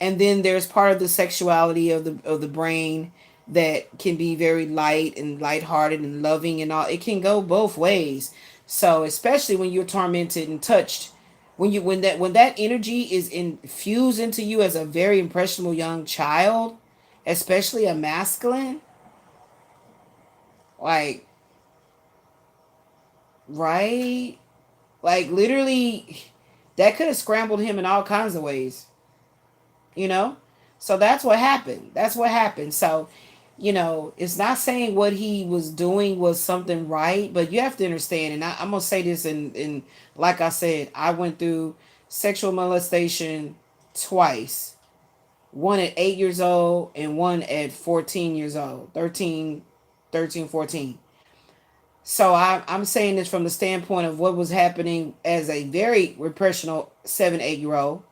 And then there's part of the sexuality of the brain that can be very light and lighthearted and loving and all. It can go both ways. So especially when you're tormented and touched, when that energy is infused into you as a very impressionable young child, especially a masculine, like, right, like, literally, that could have scrambled him in all kinds of ways, you know. So that's what happened. So, it's not saying what he was doing was something right, but you have to understand, and I'm gonna say this, in like I said, I went through sexual molestation twice. One at 8 years old and one at 14 years old. 14. So I'm saying this from the standpoint of what was happening as a very repressional 7, 8 year old.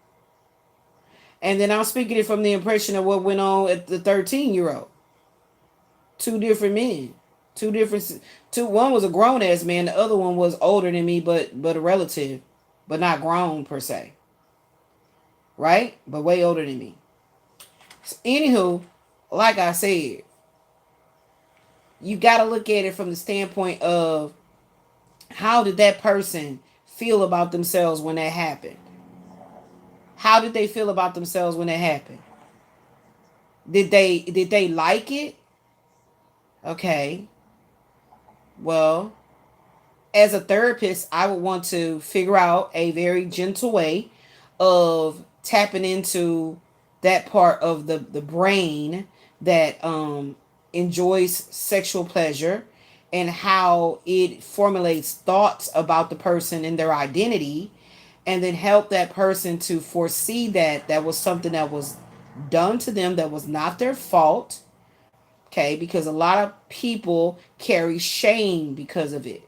And then I'm speaking it from the impression of what went on at the 13-year old. Two different men. Two different two One was a grown ass man, the other one was older than me, but a relative, but not grown per se. right? But way older than me. So, anywho, like I said, you got to look at it from the standpoint of how did that person feel about themselves when that happened? How did they feel about themselves when that happened? Did they like it? Okay. Well, as a therapist, I would want to figure out a very gentle way of tapping into that part of the brain that enjoys sexual pleasure and how it formulates thoughts about the person and their identity, and then help that person to foresee that that was something that was done to them that was not their fault. Okay, because a lot of people carry shame because of it.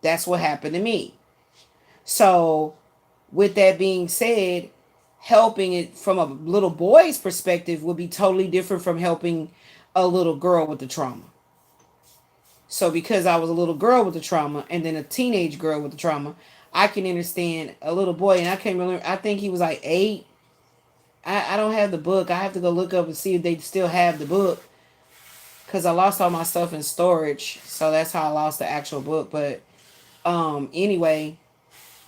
That's what happened to me. So, with that being said, helping it from a little boy's perspective would be totally different from helping a little girl with the trauma. So, because I was a little girl with the trauma and then a teenage girl with the trauma, I can understand a little boy, and I can't remember, I think he was like 8. I don't have the book. I have to go look up and see if they still have the book because I lost all my stuff in storage. So, that's how I lost the actual book. But anyway,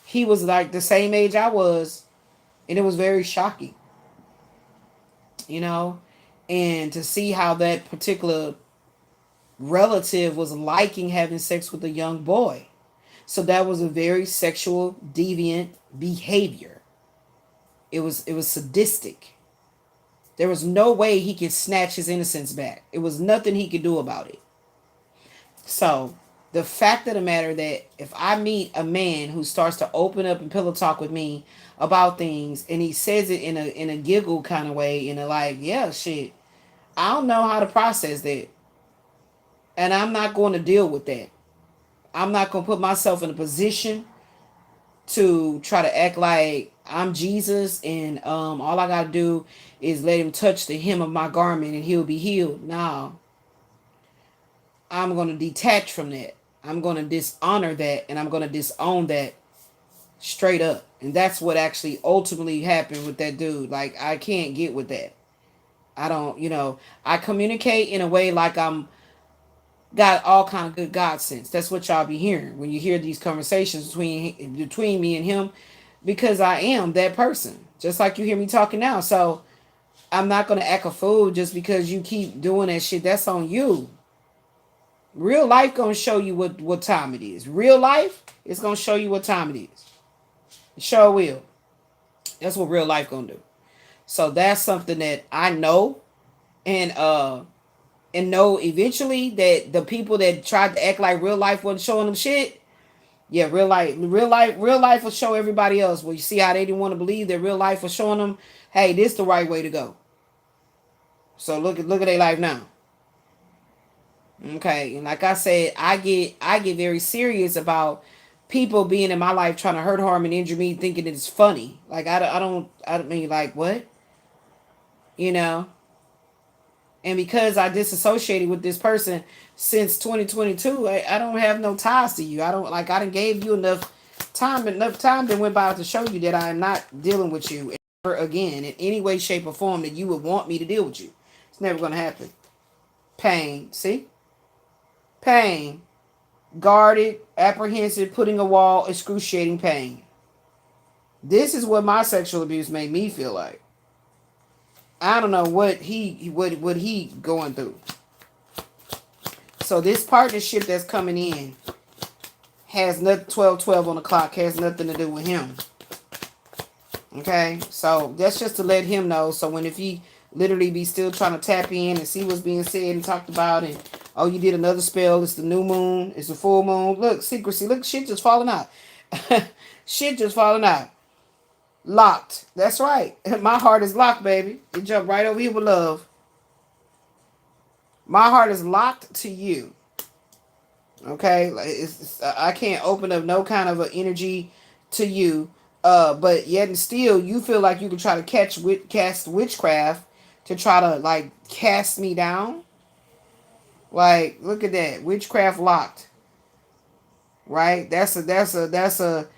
he was like the same age I was, and it was very shocking, you know, and to see how that particular relative was liking having sex with a young boy. So that was a very sexual deviant behavior. It was sadistic. There was no way he could snatch his innocence back. It was nothing he could do about it. So the fact of the matter that if I meet a man who starts to open up and pillow talk with me about things, and he says it in a giggle kind of way, in a like, yeah, shit, I don't know how to process that, and I'm not going to deal with that. I'm not going to put myself in a position to try to act like I'm Jesus and all I got to do is let him touch the hem of my garment and he'll be healed. No, I'm going to detach from that. I'm going to dishonor that, and I'm going to disown that straight up. And that's what actually ultimately happened with that dude. Like, I can't get with that. I don't, I communicate in a way like I'm got all kind of good God sense. That's what y'all be hearing when you hear these conversations between me and him, because I am that person. Just like you hear me talking now. So I'm not going to act a fool just because you keep doing that shit. That's on you. Real life gonna show you what time it is. Real life is gonna show you what time it is. It sure will. That's what real life gonna do. So that's something that I know, and know eventually that the people that tried to act like real life wasn't showing them shit. Yeah, real life will show everybody else. Well, you see how they didn't want to believe that real life was showing them, hey, this the right way to go. So look at their life now. Okay, and like I said, I get very serious about people being in my life trying to hurt, harm, and injure me, thinking it's funny. Like I don't mean, like, what, you know. And because I disassociated with this person since 2022, I don't have no ties to you. I don't, like, I done gave you enough time that went by to show you that I am not dealing with you ever again in any way, shape, or form that you would want me to deal with you. It's never gonna happen. Pain, see, pain. Guarded, apprehensive, putting a wall, excruciating pain. This is what my sexual abuse made me feel like. I don't know what he going through. So this partnership that's coming in has nothing, 12:12 on the clock, has nothing to do with him. Okay, so that's just to let him know. So when, if he literally be still trying to tap in and see what's being said and talked about, and oh, you did another spell, it's the new moon, it's the full moon, look, secrecy, look, shit just falling out. Shit just falling out. Locked. That's right. My heart is locked, baby. It jumped right over here with love. My heart is locked to you. Okay, I can't open up no kind of an energy to you. But yet and still, you feel like you can try to cast witchcraft to try to, like, cast me down. Like, look at that, witchcraft locked. Right? That's a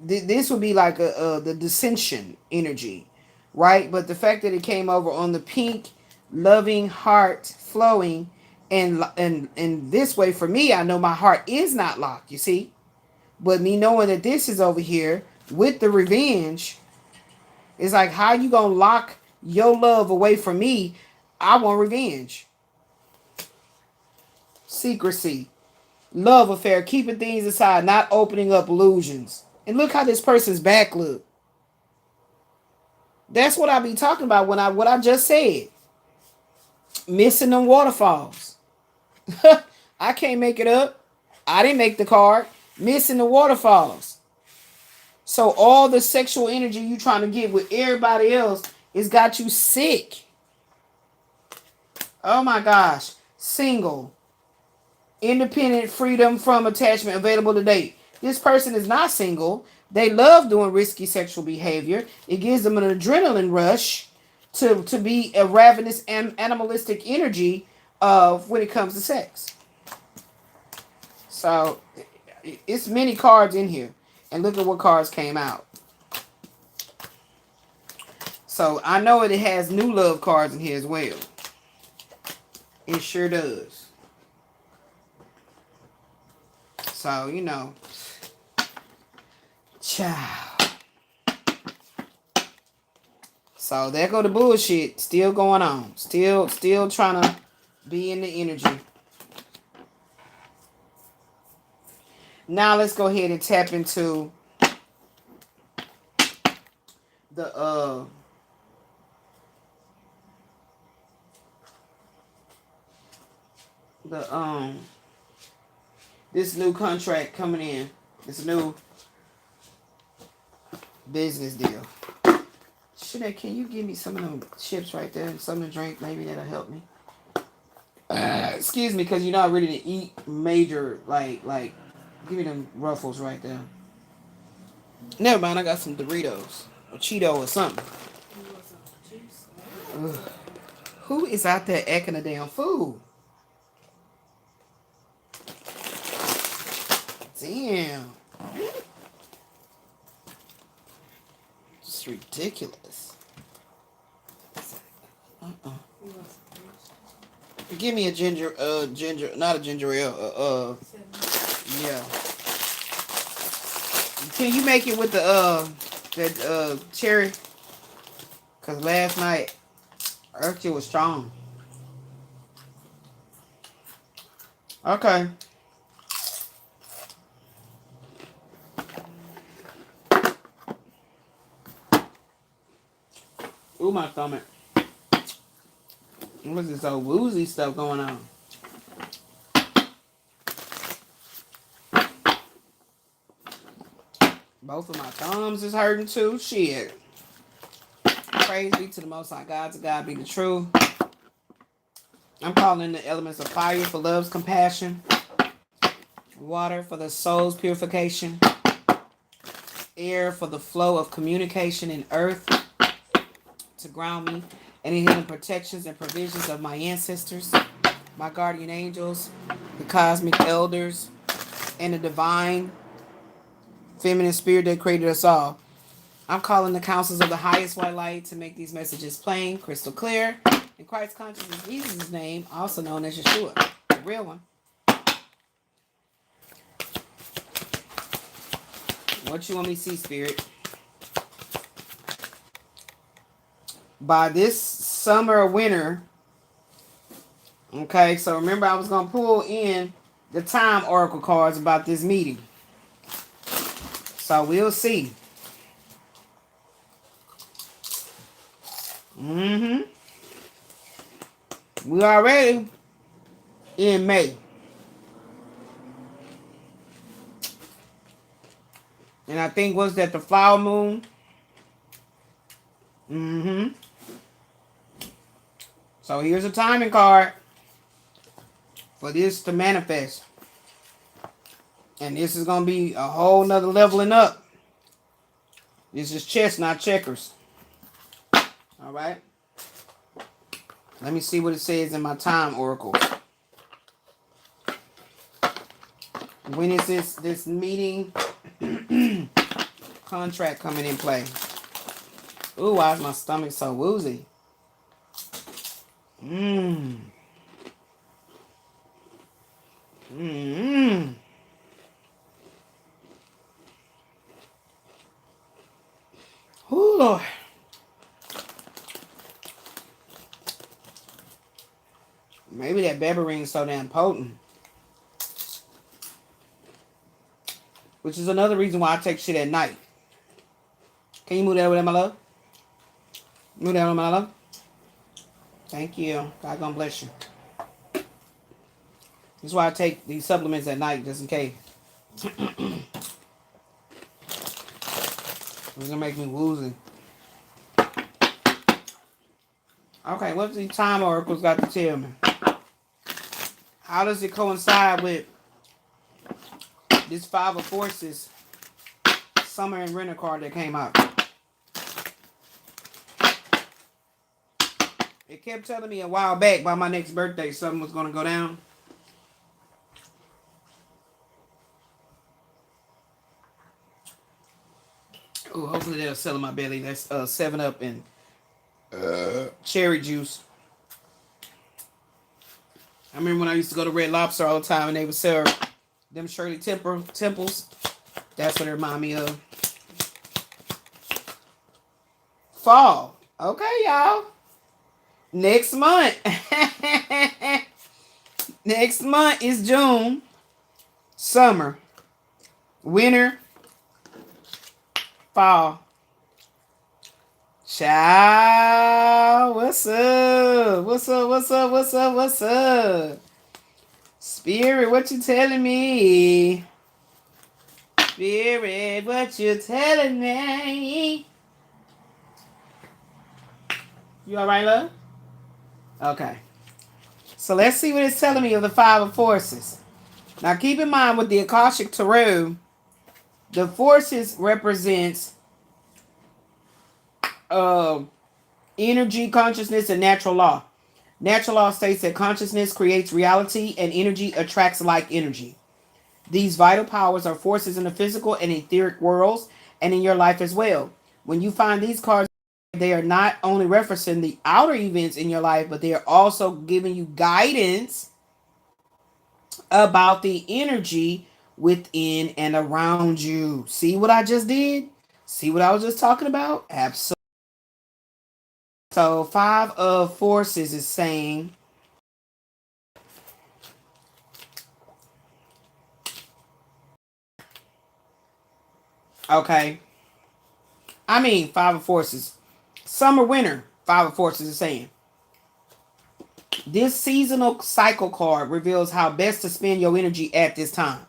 this would be like the dissension energy, right? But the fact that it came over on the pink, loving heart flowing, and this way for me, I know my heart is not locked. You see, but me knowing that this is over here with the revenge, it's like, how you gonna lock your love away from me? I want revenge, secrecy, love affair, keeping things aside, not opening up illusions. And look how this person's back look. That's what I be talking about when what I just said. Missing them waterfalls. I can't make it up. I didn't make the card. Missing the waterfalls. So all the sexual energy you trying to get with everybody else has got you sick. Oh my gosh. Single. Independent, freedom from attachment available to date. This person is not single. They love doing risky sexual behavior. It gives them an adrenaline rush to be a ravenous and animalistic energy of when it comes to sex. So it's many cards in here. And look at what cards came out. So I know it has new love cards in here as well. It sure does. So, you know. Child. So there go the bullshit. Still going on. Still trying to be in the energy. Now let's go ahead and tap into the this new contract coming in. This new business deal. Shanae, can you give me some of them chips right there and something to drink? Maybe that'll help me. Excuse me, because you're not ready to eat major, like, give me them Ruffles right there. Never mind, I got some Doritos. Or Cheeto or something. Ugh. Who is out there acting a damn fool? Damn. It's ridiculous. Give me a ginger, not a ginger ale, yeah. Can you make it with the, that, cherry? Cause last night, Archie was strong. Okay. Ooh, my stomach. What's this old woozy stuff going on? Both of my thumbs is hurting too. Shit. Praise be to the Most High God. To God be the truth. I'm calling in the elements of fire for love's compassion. Water for the soul's purification. Air for the flow of communication, and earth to ground me. Any hidden protections and provisions of my ancestors, my guardian angels, the cosmic elders, and the divine feminine spirit that created us all. I'm calling the councils of the highest white light to make these messages plain, crystal clear, in Christ consciousness, Jesus' name, also known as Yeshua, the real one. What you want me to see, Spirit? By this summer or winter, okay, so remember I was going to pull in the time oracle cards about this meeting. So we'll see. We already in May. And I think, was that the flower moon? So here's a timing card for this to manifest. And this is going to be a whole nother leveling up. This is chess, not checkers. All right. Let me see what it says in my time oracle. When is this meeting? Contract coming in play. Ooh, why is my stomach so woozy? Mmm. Mmm. Ooh, Lord. Maybe that berberine is so damn potent. Which is another reason why I take shit at night. Can you move that over there, my love? Move that over, my love. Thank you. God gonna bless you. That's why I take these supplements at night, just in case. It's gonna make me woozy. Okay, what's the time oracles got to tell me? How does it coincide with this Five of Forces summer and winter card that came out? It kept telling me a while back by my next birthday something was gonna go down. Oh, hopefully they'll sell in my belly. That's 7-Up and cherry juice. I remember when I used to go to Red Lobster all the time and they would sell them Shirley Temples. That's what it reminded me of. Fall. Okay, y'all. Next month. Next month is June. Summer. Winter. Fall. Ciao. What's up? What's up? What's up? What's up? What's up? Spirit, what you telling me? Spirit, what you telling me? You alright, love? Okay. So let's see what it's telling me of the Five of Forces. Now keep in mind with the Akashic Tarot, the forces represents energy, consciousness, and natural law. Natural law states that consciousness creates reality and energy attracts like energy. These vital powers are forces in the physical and etheric worlds and in your life as well. When you find these cards, they are not only referencing the outer events in your life, but they are also giving you guidance about the energy within and around you. See what I just did? See what I was just talking about? Absolutely. So Five of Forces is saying, okay. I mean, Five of Forces. Summer, winter, Five of Forces is saying. This seasonal cycle card reveals how best to spend your energy at this time.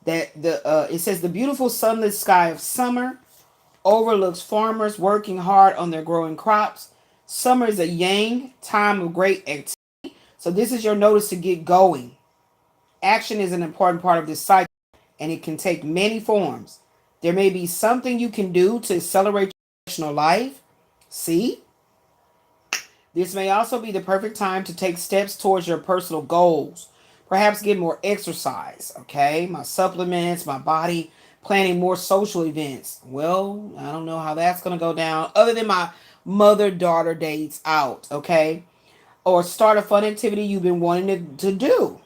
It says the beautiful sunlit sky of summer overlooks farmers working hard on their growing crops. Summer is a yang time of great activity. So this is your notice to get going. Action is an important part of this cycle, and it can take many forms. There may be something you can do to accelerate your professional life. See? This may also be the perfect time to take steps towards your personal goals. Perhaps get more exercise, okay? My supplements, my body, planning more social events. Well, I don't know how that's going to go down other than my mother-daughter dates out, okay? Or start a fun activity you've been wanting to do.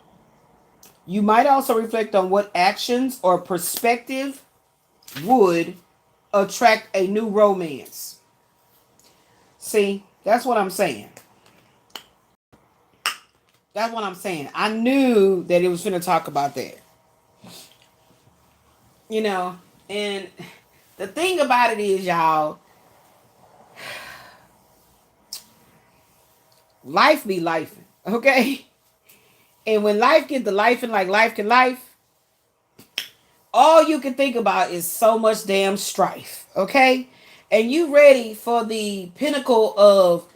You might also reflect on what actions or perspective would attract a new romance. See, that's what I'm saying. That's what I'm saying. I knew that it was going to talk about that. You know, and the thing about it is, y'all, life be lifing, okay? And when life get to lifing like life can life, all you can think about is so much damn strife, okay? And you ready for the pinnacle of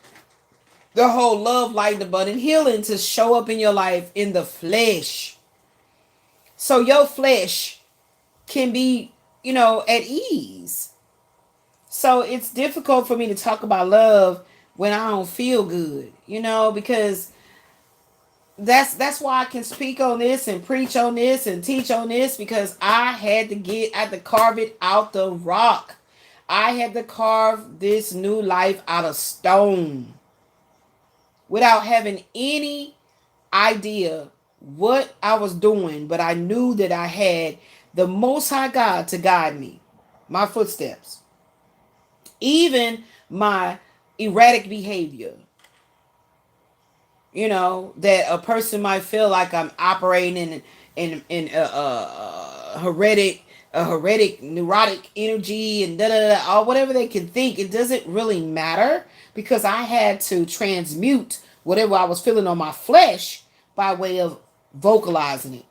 the whole love, light, abundant healing to show up in your life in the flesh. So your flesh can be, at ease. So it's difficult for me to talk about love when I don't feel good, because that's why I can speak on this and preach on this and teach on this, because I had to carve it out the rock. I had to carve this new life out of stone without having any idea what I was doing, but I knew that I had the Most High God to guide me, my footsteps, even my erratic behavior. That a person might feel like I'm operating in heretic neurotic energy and da da da, or whatever they can think. It doesn't really matter, because I had to transmute whatever I was feeling on my flesh by way of vocalizing it,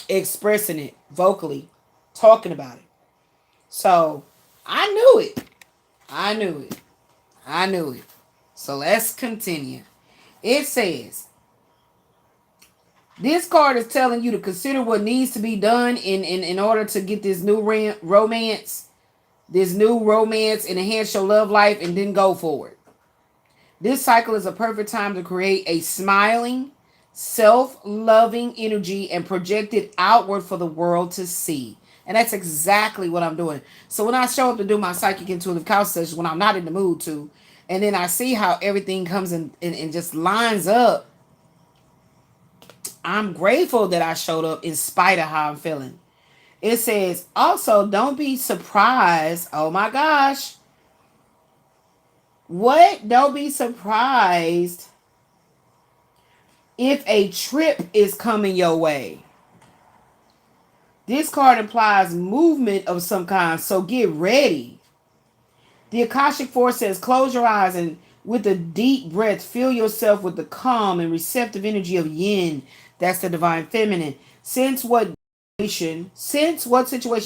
expressing it vocally, talking about it. So I knew it. I knew it. I knew it. So let's continue. It says, this card is telling you to consider what needs to be done in order to get this new romance, and enhance your love life, and then go for it. This cycle is a perfect time to create a smiling, self-loving energy and project it outward for the world to see. And that's exactly what I'm doing. So when I show up to do my psychic intuitive couch sessions, when I'm not in the mood to, and then I see how everything comes in and just lines up, I'm grateful that I showed up in spite of how I'm feeling. It says, also, don't be surprised. Oh my gosh. What? Don't be surprised if a trip is coming your way. This card implies movement of some kind, so get ready. The Akashic Force says, close your eyes and with a deep breath, fill yourself with the calm and receptive energy of yin. That's the divine feminine. Sense what situation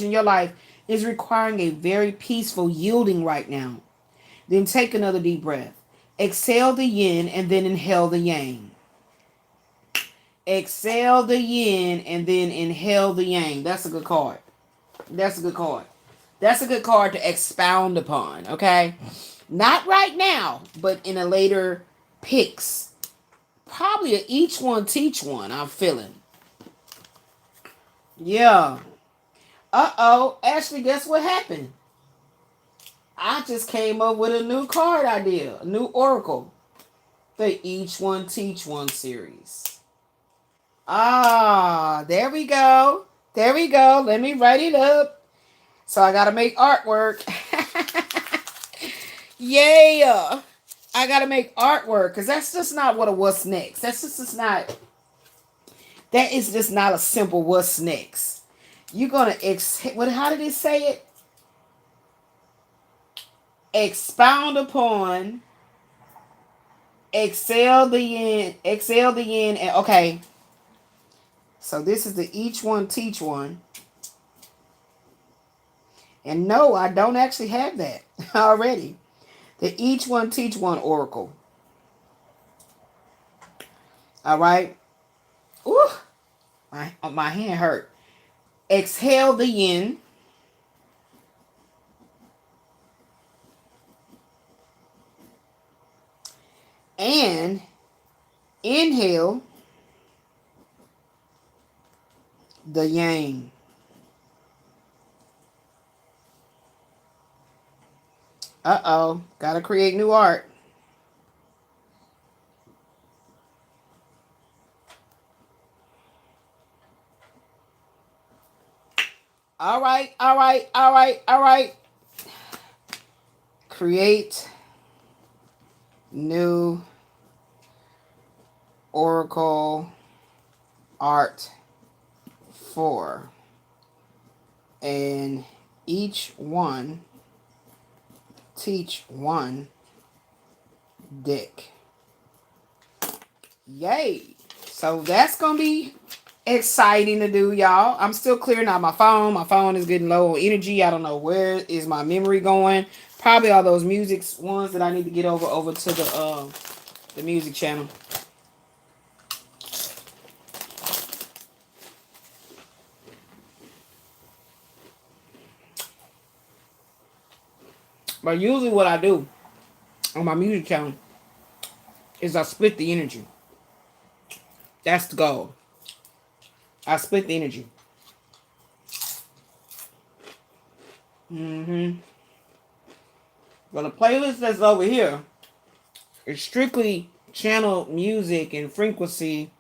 in your life is requiring a very peaceful yielding right now. Then take another deep breath. Exhale the yin and then inhale the yang. Exhale the yin and then inhale the yang. That's a good card. That's a good card. That's a good card to expound upon, okay? Not right now, but in a later picks. Probably a each one teach one, I'm feeling. Yeah. Uh-oh. Ashley, guess what happened? I just came up with a new card idea. A new oracle. The Each One Teach One series. Ah, there we go. There we go. Let me write it up. So I got to make artwork. Yeah. I got to make artwork, because that's just not what a what's next. That is just not a simple what's next. You're going to, how did it say it? Expound upon, exhale the yin, and okay. So this is the Each One Teach One. And no, I don't actually have that already. The Each One Teach One oracle. All right. Ooh, my hand hurt. Exhale the yin. And inhale the yang. Uh-oh. Gotta create new art. All right. Create new oracle art for and each one teach one deck. Yay. So that's gonna be exciting to do, y'all. I'm still clearing out my phone. My phone is getting low on energy. I don't know where is my memory going. Probably all those music ones that I need to get over to the music channel. But usually what I do on my music channel is I split the energy. That's the goal. I split the energy. Well, the playlist that's over here is strictly channel music and frequency,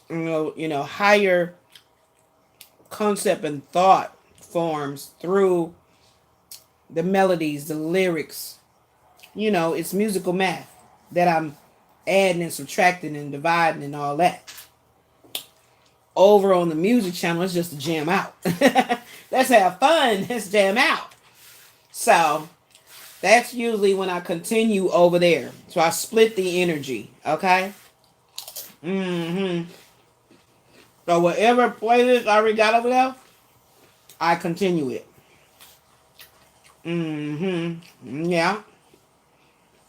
higher concept and thought forms through the melodies, the lyrics. It's musical math that I'm adding and subtracting and dividing and all that. Over on the music channel, it's just to jam out. Let's have fun. Let's jam out. So that's usually when I continue over there. So I split the energy. Okay. So whatever playlist I already got over there, I continue it. Yeah.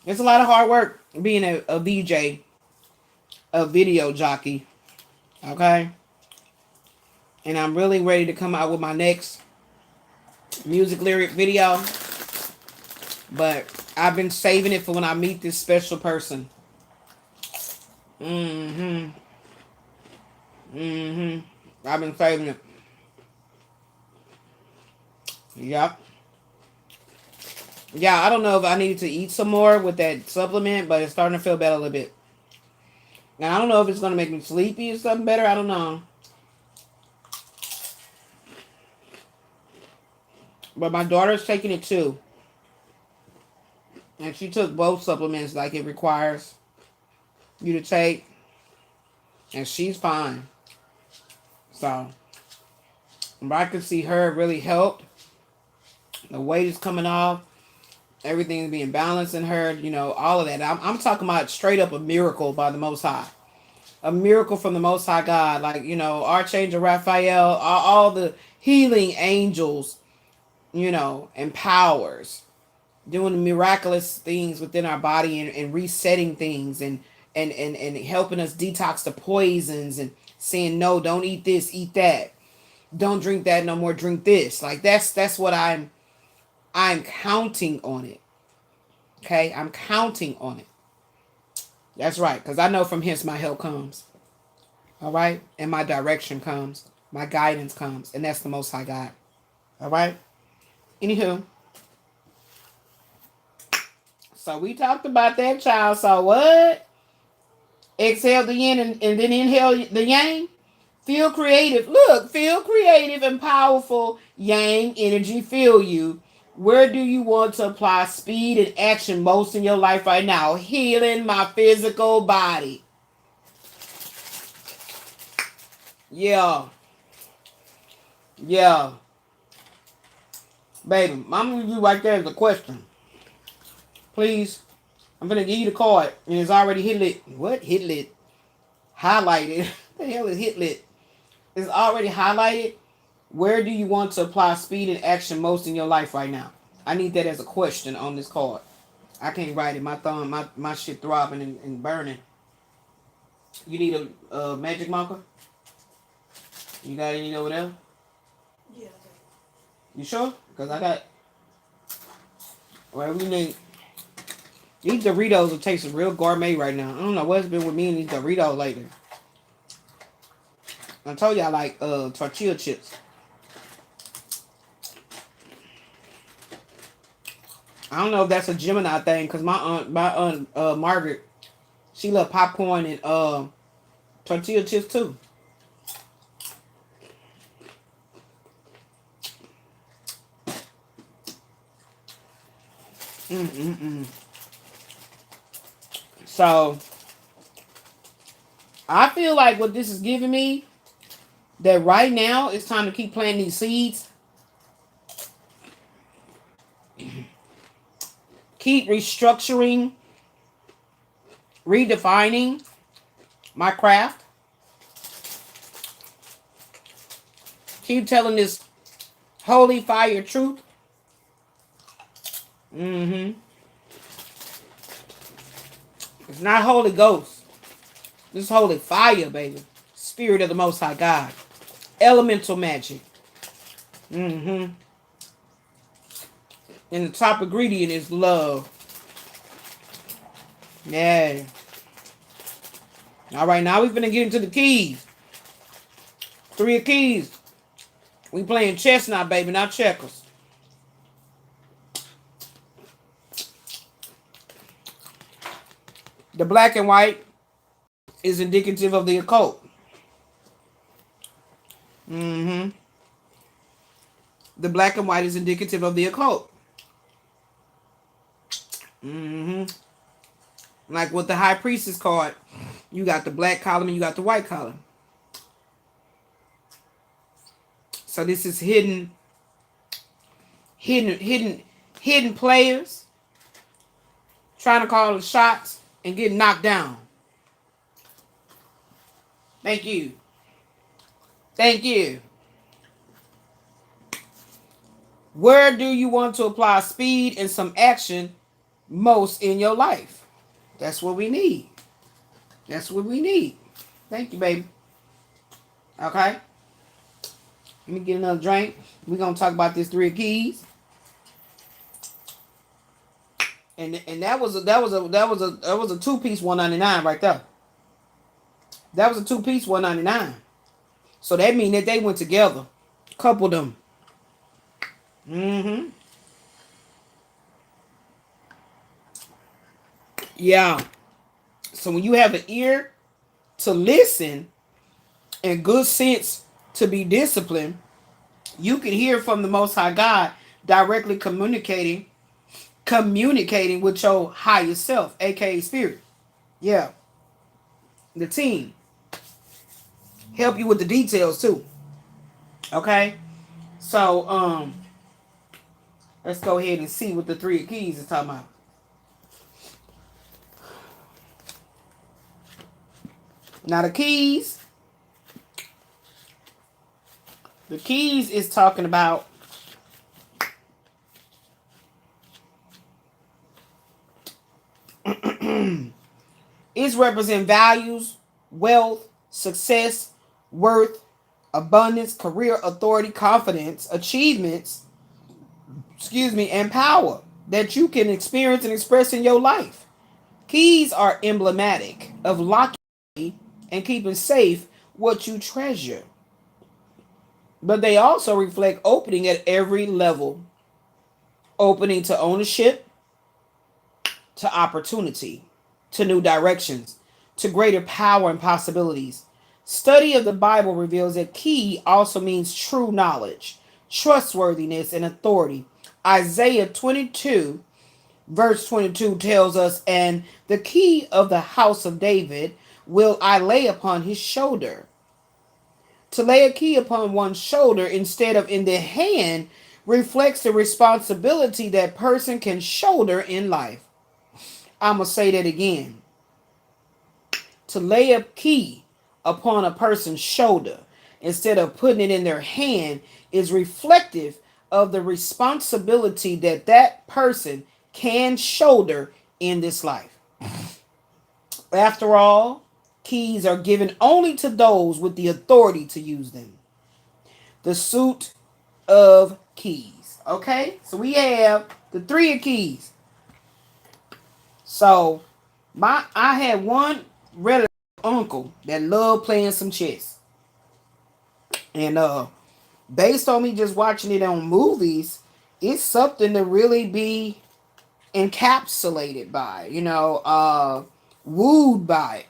It's a lot of hard work being a VJ, a video jockey. Okay. And I'm really ready to come out with my next music lyric video. But I've been saving it for when I meet this special person. I've been saving it. Yep. Yeah, I don't know if I need to eat some more with that supplement, but it's starting to feel better a little bit. Now, I don't know if it's going to make me sleepy or something better. I don't know. But my daughter's taking it too. And she took both supplements like it requires you to take. And she's fine. So, but I could see her really helped. The weight is coming off. Everything's being balanced in her. All of that. I'm talking about straight up a miracle by the Most High. A miracle from the Most High God. Like, Archangel Raphael, all the healing angels, and powers. Doing miraculous things within our body and resetting things and helping us detox the poisons and saying, no, don't eat this, eat that. Don't drink that no more, drink this. Like that's what I'm counting on it. Okay? I'm counting on it. That's right. Because I know from hence my help comes. All right? And my direction comes. My guidance comes. And that's the Most High God. All right? Anywho. So we talked about that, child. So what? Exhale the yin and then inhale the yang. Feel creative. Look, feel creative and powerful. Yang energy fill you. Where do you want to apply speed and action most in your life right now? Healing my physical body. Yeah. Yeah. Baby, I'm going to you right there as a question. Please. I'm going to give you the card. And it's already hit lit. What? Hit lit. Highlighted. What the hell is hit lit? It's already highlighted. Where do you want to apply speed and action most in your life right now? I need that as a question on this card. I can't write it. My thumb, my shit throbbing and burning. You need a magic marker? You got any over there? Yeah. You sure? Because I got... Well, we need... These Doritos are tasting real gourmet right now. I don't know what's been with me and these Doritos lately. I told you I like tortilla chips. I don't know if that's a Gemini thing, because my aunt Margaret, she love popcorn and tortilla chips too. So I feel like what this is giving me, that right now it's time to keep planting these seeds. Keep restructuring, redefining my craft. Keep telling this holy fire truth. It's not Holy Ghost. This is holy fire, baby. Spirit of the Most High God. Elemental magic. And the top ingredient is love. Yeah. All right, now we're gonna get into the keys. Three of keys. We playing chess now, baby, not checkers. The black and white is indicative of the occult. Mm-hmm. The black and white is indicative of the occult. Mm-hmm. Like with the high priestess card, you got the black column and you got the white column. So this is hidden players trying to call the shots and getting knocked down. Thank you. Thank you. Where do you want to apply speed and some action most in your life? That's what we need. That's what we need. Thank you, baby. Okay. Let me get another drink. We're gonna talk about this three of keys. And that was a 2-piece $199 right there. That was a 2-piece $199. So that means that they went together. Coupled them. Mm-hmm. Yeah. So when you have an ear to listen and good sense to be disciplined, you can hear from the Most High God directly communicating with your higher self, aka spirit. Yeah. The team. Help you with the details too. Okay? So, let's go ahead and see what the three of keys is talking about. Now the keys is talking about it's represent values, wealth, success, worth, abundance, career, authority, confidence, achievements, and power that you can experience and express in your life. Keys are emblematic of locking and keeping safe what you treasure. But they also reflect opening at every level. Opening to ownership, to opportunity, to new directions, to greater power and possibilities. Study of the Bible reveals that key also means true knowledge, trustworthiness, and authority. Isaiah 22, verse 22 tells us, and the key of the house of David will I lay upon his shoulder. To lay a key upon one's shoulder instead of in the hand reflects the responsibility that person can shoulder in life. I'm going to say that again. To lay a key upon a person's shoulder instead of putting it in their hand is reflective of the responsibility that that person can shoulder in this life. After all, keys are given only to those with the authority to use them. The suit of keys. Okay, so we have the three of keys. So I had one relative uncle that loved playing some chess. And based on me just watching it on movies, it's something to really be encapsulated by, wooed by,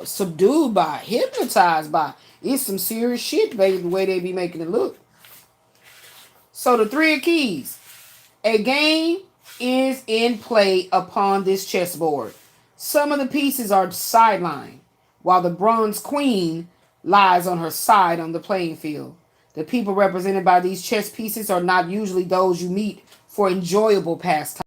subdued by, hypnotized by. It's some serious shit, baby, the way they be making it look. So the three of keys. A game is in play upon this chessboard. Some of the pieces are sidelined, while the bronze queen lies on her side on the playing field. The people represented by these chess pieces are not usually those you meet for enjoyable pastime.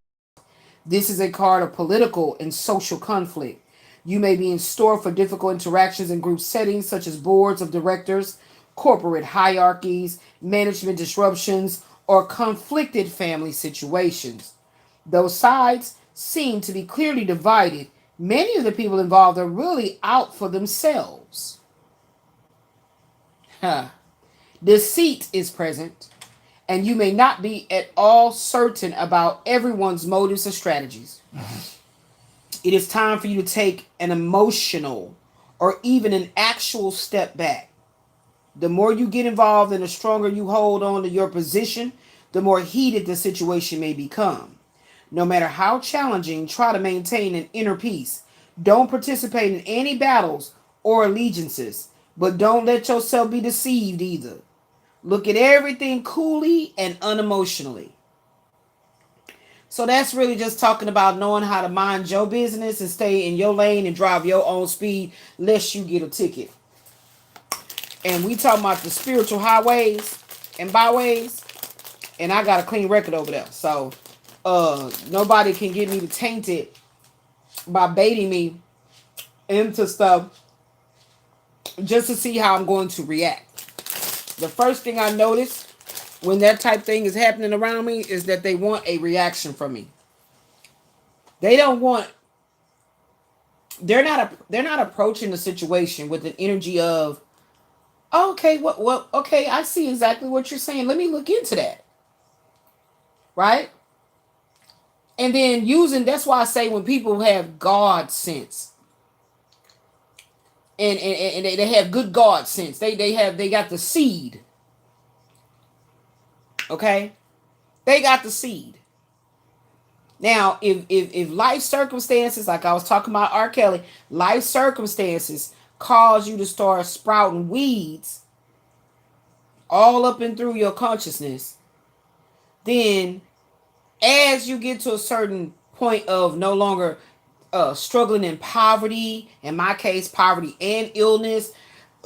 This is a card of political and social conflict. You may be in store for difficult interactions in group settings such as boards of directors, corporate hierarchies, management disruptions, or conflicted family situations. Though sides seem to be clearly divided, many of the people involved are really out for themselves. Deceit is present, and you may not be at all certain about everyone's motives or strategies. It is time for you to take an emotional or even an actual step back. The more you get involved and the stronger you hold on to your position, the more heated the situation may become. No matter how challenging, try to maintain an inner peace. Don't participate in any battles or allegiances, but don't let yourself be deceived either. Look at everything coolly and unemotionally. So that's really just talking about knowing how to mind your business and stay in your lane and drive your own speed, lest you get a ticket. And we talking about the spiritual highways and byways, and I got a clean record over there. So nobody can get me to taint it by baiting me into stuff just to see how I'm going to react. The first thing I notice when that type thing is happening around me is that they want a reaction from me. They don't want, they're not approaching the situation with an energy of, oh, okay, okay, I see exactly what you're saying. Let me look into that. Right? And then that's why I say when people have God sense, and they have good God sense, they got the seed. Okay? They got the seed. Now, if life circumstances, like I was talking about R. Kelly, life circumstances cause you to start sprouting weeds all up and through your consciousness, then as you get to a certain point of no longer struggling in poverty, in my case, poverty and illness,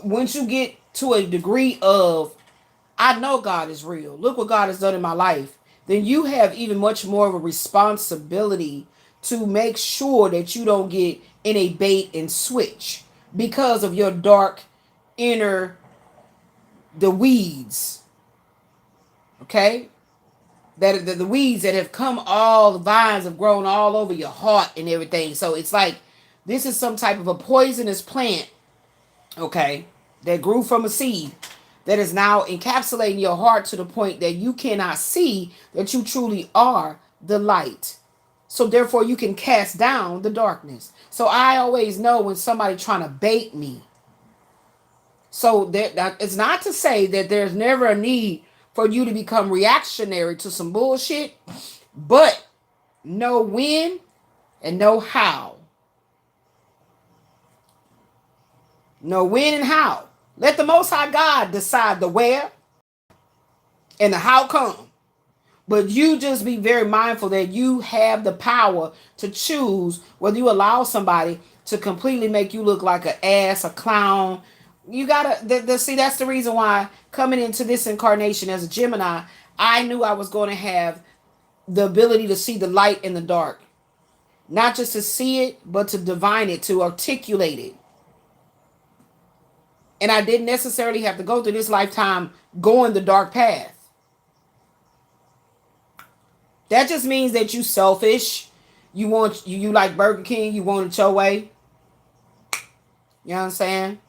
once you get to a degree of, I know God is real, look what God has done in my life, then you have even much more of a responsibility to make sure that you don't get in a bait and switch because of your dark inner, the weeds. Okay? That the weeds that have come, all the vines have grown all over your heart and everything. So it's like this is some type of a poisonous plant, okay, that grew from a seed that is now encapsulating your heart to the point that you cannot see that you truly are the light. So therefore you can cast down the darkness. So I always know when somebody trying to bait me. So that it's not to say that there's never a need for you to become reactionary to some bullshit, but know when and know how. Know when and how. Let the Most High God decide the where and the how come. But you just be very mindful that you have the power to choose whether you allow somebody to completely make you look like an ass, a clown. You gotta see, that's the reason why coming into this incarnation as a Gemini, I knew I was going to have the ability to see the light in the dark. Not just to see it, but to divine it, to articulate it. And I didn't necessarily have to go through this lifetime going the dark path. That just means that you selfish. You like Burger King, you want it your way. You know what I'm saying?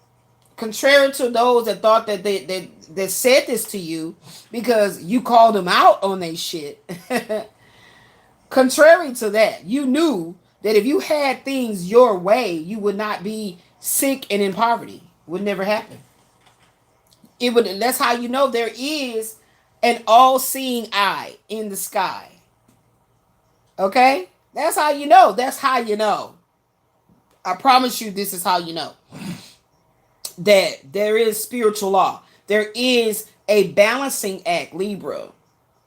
Contrary to those that thought that that said this to you because you called them out on their shit. Contrary to that, you knew that if you had things your way, you would not be sick and in poverty. It would never happen. That's how you know there is an all-seeing eye in the sky. Okay? That's how you know. That's how you know. I promise you this is how you know. That there is spiritual law. There is a balancing act, Libra.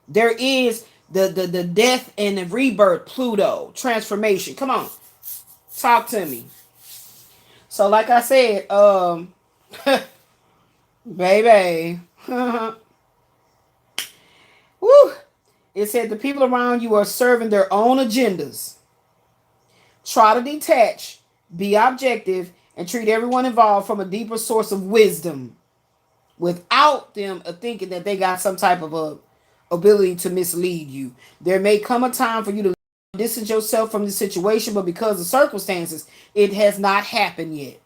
There is the death and the rebirth, Pluto, transformation. Come on. Talk to me. So like I said, baby. Woo. It said the people around you are serving their own agendas. Try to detach, be objective, and treat everyone involved from a deeper source of wisdom without them thinking that they got some type of a ability to mislead you. There may come a time for you to distance yourself from the situation, but because of circumstances, it has not happened yet.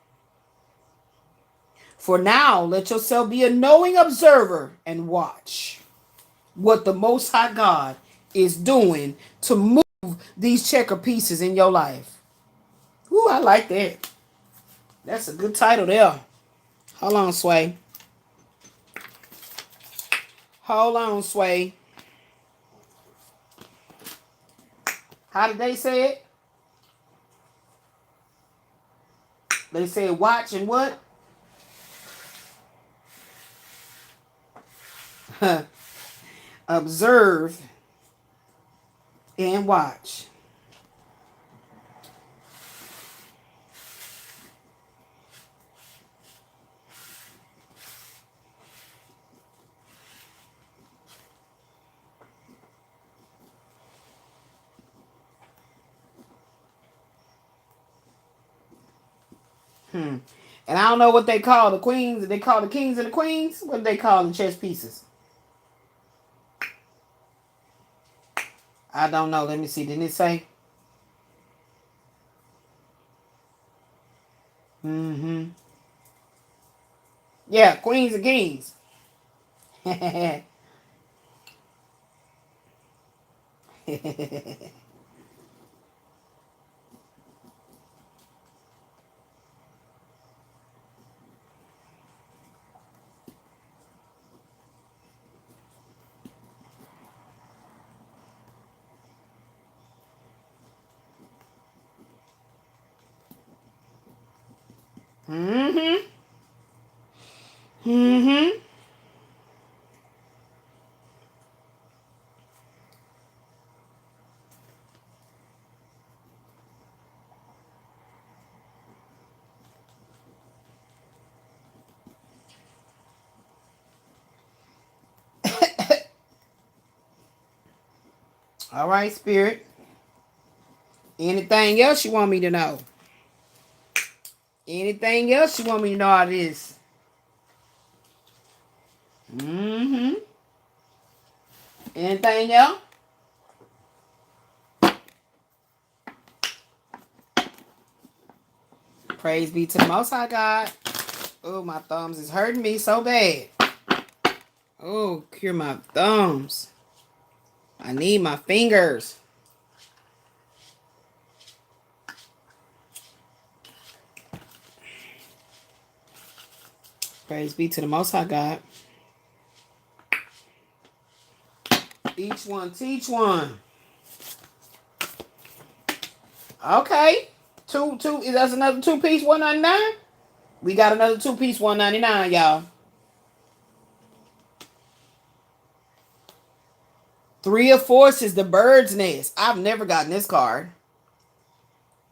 For now, let yourself be a knowing observer and watch what the Most High God is doing to move these checker pieces in your life. Ooh, I like that. That's a good title there. Hold on, Sway. Hold on, Sway. How did they say it? They said watch and what? Observe and watch. And I don't know what they call the queens. They call the kings and the queens. What do they call the chess pieces? I don't know. Let me see. Didn't it say? Mm-hmm. Yeah, queens and kings. Mm-hmm. Mm-hmm. All right, Spirit. Anything else you want me to know? Anything else you want me to know out of this? Mm-hmm. Anything else? Praise be to the Most High God. Oh, my thumbs is hurting me so bad. Oh, cure my thumbs. I need my fingers. Praise be to the Most High God. Each one teach one. Okay. Two. That's another 2-piece, $1.99. We got another 2-piece, $1.99, y'all. 3 of Forces, the bird's nest. I've never gotten this card.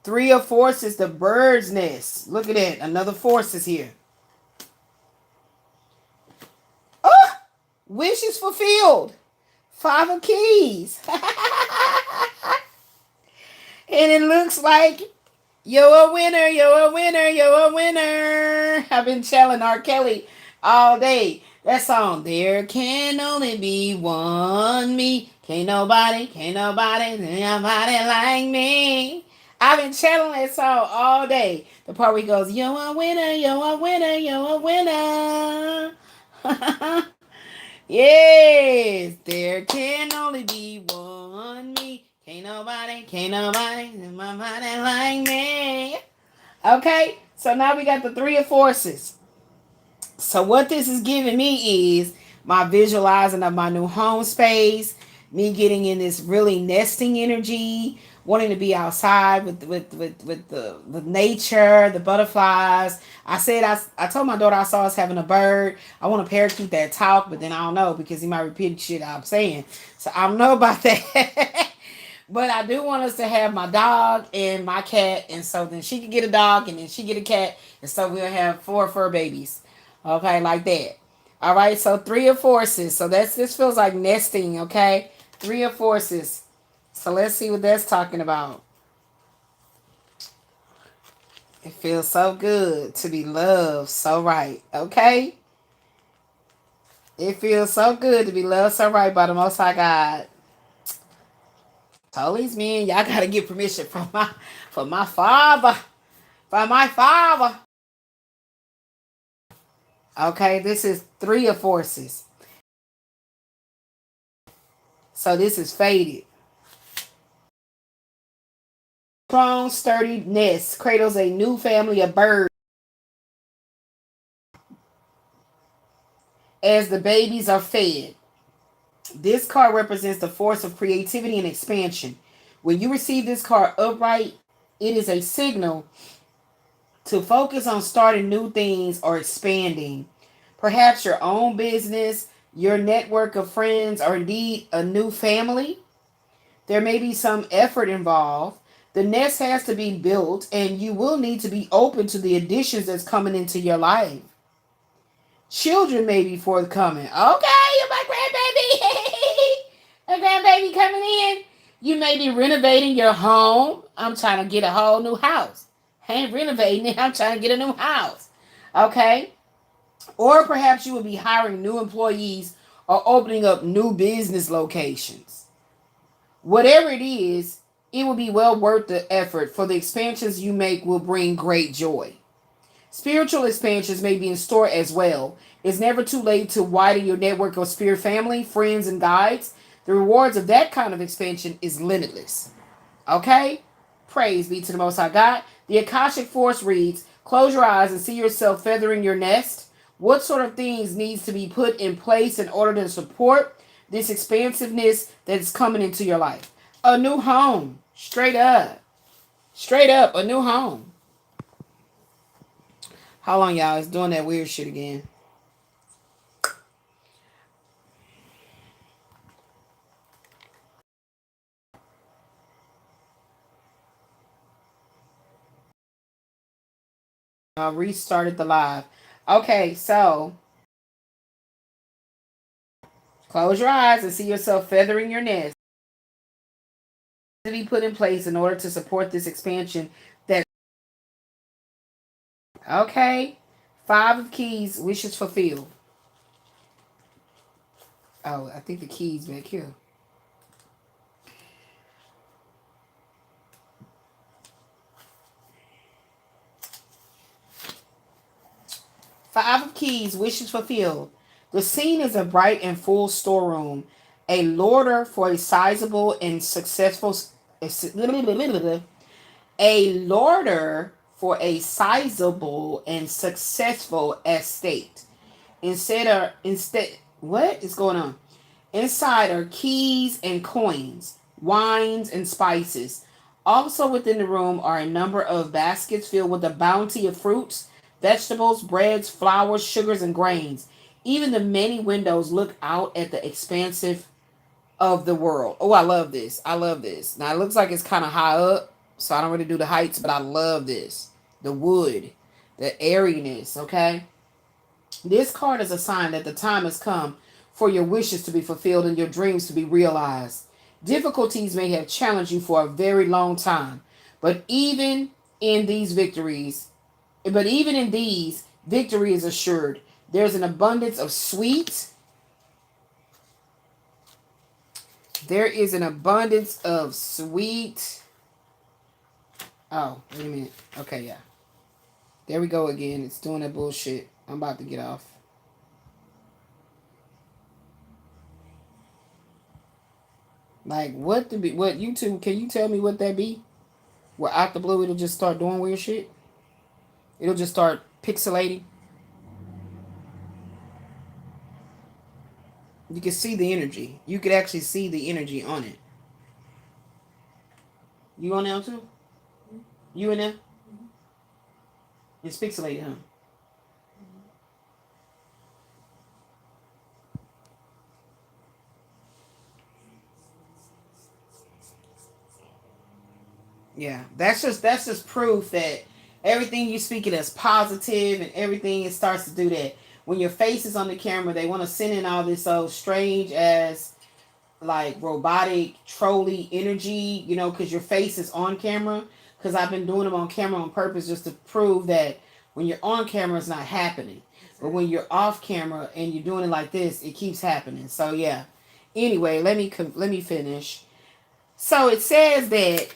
3 of Forces, the bird's nest. Look at that. Another force is here. Oh, wishes fulfilled. 5 of Keys. And it looks like you're a winner, you're a winner, you're a winner. I've been telling R. Kelly all day. That song, there can only be one me. Can't nobody like me. I've been channeling that song all day. The part where he goes, you're a winner, you're a winner, you're a winner. Yes, there can only be one me. Can't nobody like me. Okay, so now we got the 3 of Forces. So what this is giving me is my visualizing of my new home space, me getting in this really nesting energy, wanting to be outside with the nature, the butterflies. I told my daughter I saw us having a bird. I want a parakeet that talk, but then I don't know because he might repeat shit I'm saying. So I don't know about that. But I do want us to have my dog and my cat, and so then she can get a dog and then she get a cat, and so we'll have 4 fur babies. Okay, like that. All right, so 3 of Forces. So this feels like nesting, okay? 3 of Forces. So let's see what that's talking about. It feels so good to be loved so right, okay? It feels so good to be loved so right by the Most High God. Told these men, y'all gotta get permission from my father. From my father. Okay, this is 3 of Forces. So this is faded. Strong, sturdy nest cradles a new family of birds. as the babies are fed. This card represents the force of creativity and expansion. When you receive this card upright, it is a signal to focus on starting new things or expanding. Perhaps your own business, your network of friends, or indeed a new family. There may be some effort involved. The nest has to be built, and you will need to be open to the additions that's coming into your life. Children may be forthcoming. Okay, you're my grandbaby. A grandbaby coming in. You may be renovating your home. I'm trying to get a whole new house. I ain't renovating it. I'm trying to get a new house. Okay? Or perhaps you will be hiring new employees or opening up new business locations. Whatever it is, it will be well worth the effort, for the expansions you make will bring great joy. Spiritual expansions may be in store as well. It's never too late to widen your network of spirit family, friends, and guides. The rewards of that kind of expansion is limitless. Okay? Praise be to the Most High God. The Akashic Force reads, close your eyes and see yourself feathering your nest. What sort of things needs to be put in place in order to support this expansiveness that is coming into your life? A new home. Straight up. Straight up, a new home. How long, y'all? It's doing that weird shit again. I restarted the live. Okay, so close your eyes and see yourself feathering your nest to be put in place in order to support this expansion. That okay. 5 of keys, wishes fulfilled. Oh, I think the keys back here. Five of keys, wishes fulfilled. The scene is a bright and full storeroom, a lorder for a sizable and successful a lorder for a sizable and successful estate. Instead, what is going on? Inside are keys and coins, wines and spices. Also within the room are a number of baskets filled with a bounty of fruits, vegetables, breads, flours, sugars, and grains. Even the many windows look out at the expansive of the world. Oh, I love this. I love this. Now, it looks like it's kind of high up, so I don't really do the heights, but I love this. The wood, the airiness, okay? This card is a sign that the time has come for your wishes to be fulfilled and your dreams to be realized. Difficulties may have challenged you for a very long time, but even in these victories, victory is assured. There's an abundance of sweet. There is an abundance of sweet. Oh, wait a minute. Okay, yeah. There we go again. It's doing that bullshit. I'm about to get off. Like, what YouTube, can you tell me what that be? Where out the blue, it'll just start doing weird shit? It'll just start pixelating? You can see the energy. You could actually see the energy on it. You on now too? You in there? It's pixelated, huh? Yeah, that's just proof that everything you speaking is positive and everything it starts to do that. When your face is on the camera, they want to send in all this so strange as like robotic trolley energy, because your face is on camera. Because I've been doing them on camera on purpose just to prove that when you're on camera, it's not happening. But when you're off camera and you're doing it like this, it keeps happening. So yeah. Anyway, let me finish. So it says that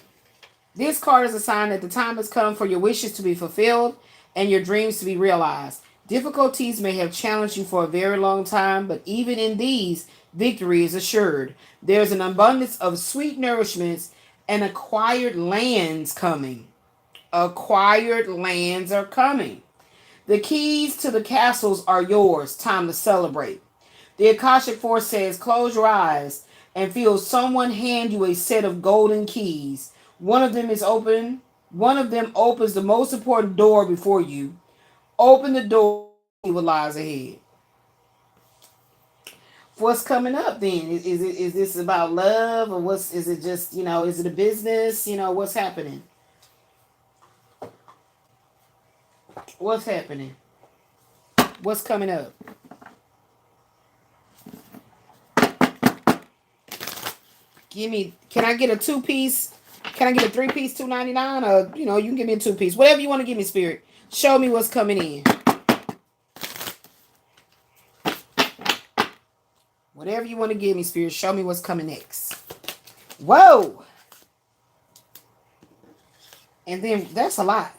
this card is a sign that the time has come for your wishes to be fulfilled and your dreams to be realized. Difficulties may have challenged you for a very long time, but even in these, victory is assured. There's an abundance of sweet nourishments and acquired lands coming. Acquired lands are coming. The keys to the castles are yours. Time to celebrate. The Akashic Force says, close your eyes and feel someone hand you a set of golden keys. One of them is open. One of them opens the most important door before you. Open the door and see what lies ahead. What's coming up then? Is this about love, or what's is it just, is it a business? What's happening? What's happening? What's coming up? Can I get a 2-piece? Can I get a 3-piece, $2.99? Or, you can give me a 2-piece. Whatever you want to give me, Spirit. Show me what's coming in. Whatever you want to give me, Spirit. Show me what's coming next. Whoa. And then that's a lot.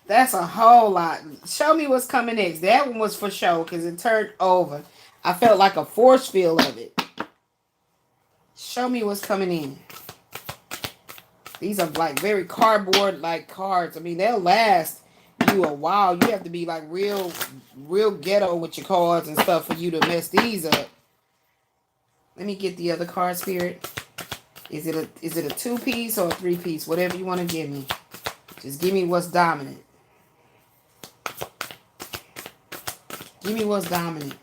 That's a whole lot. Show me what's coming next. That one was for show because it turned over. I felt like a force field of it. Show me what's coming in. These are like very cardboard like cards. I mean, they'll last you a while. You have to be like real ghetto with your cards and stuff for you to mess these up. Let me get the other card, Spirit. Is it a 2-piece or a 3-piece? Whatever you want to give me. Just give me what's dominant. Give me what's dominant.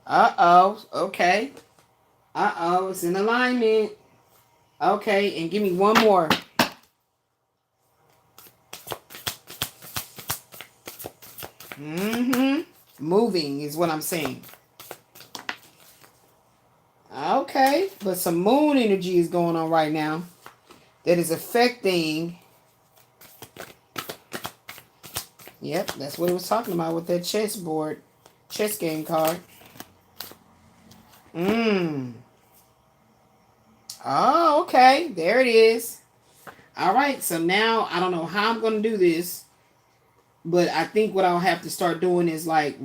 Uh-oh. Okay. Uh-oh. It's in alignment. Okay. And give me one more. Moving is what I'm saying. Okay. But some moon energy is going on right now that is affecting. Yep, that's what it was talking about with that chess game card. Oh, okay. There it is. All right, so now I don't know how I'm going to do this, but I think what I'll have to start doing is like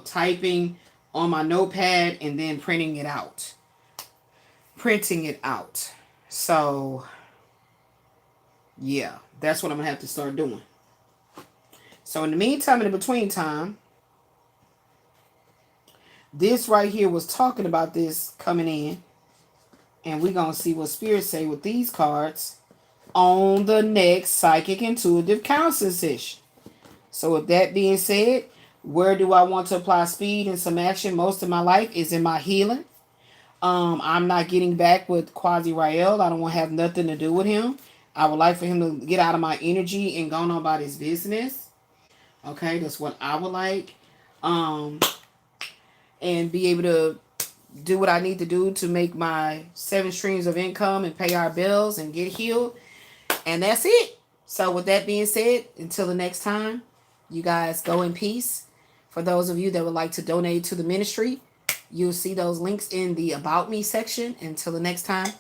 typing on my notepad and then printing it out. So, yeah, that's what I'm going to have to start doing. So in the meantime, in the between time, this right here was talking about this coming in. And we're going to see what spirits say with these cards on the next Psychic Intuitive Counseling session. So with that being said, where do I want to apply speed and some action? Most of my life is in my healing. I'm not getting back with Quasi Rael. I don't want to have nothing to do with him. I would like for him to get out of my energy and go on about his business. Okay, that's what I would like. And be able to do what I need to do to make my 7 streams of income and pay our bills and get healed. And that's it. So with that being said, until the next time, you guys go in peace. For those of you that would like to donate to the ministry, you'll see those links in the About Me section. Until the next time,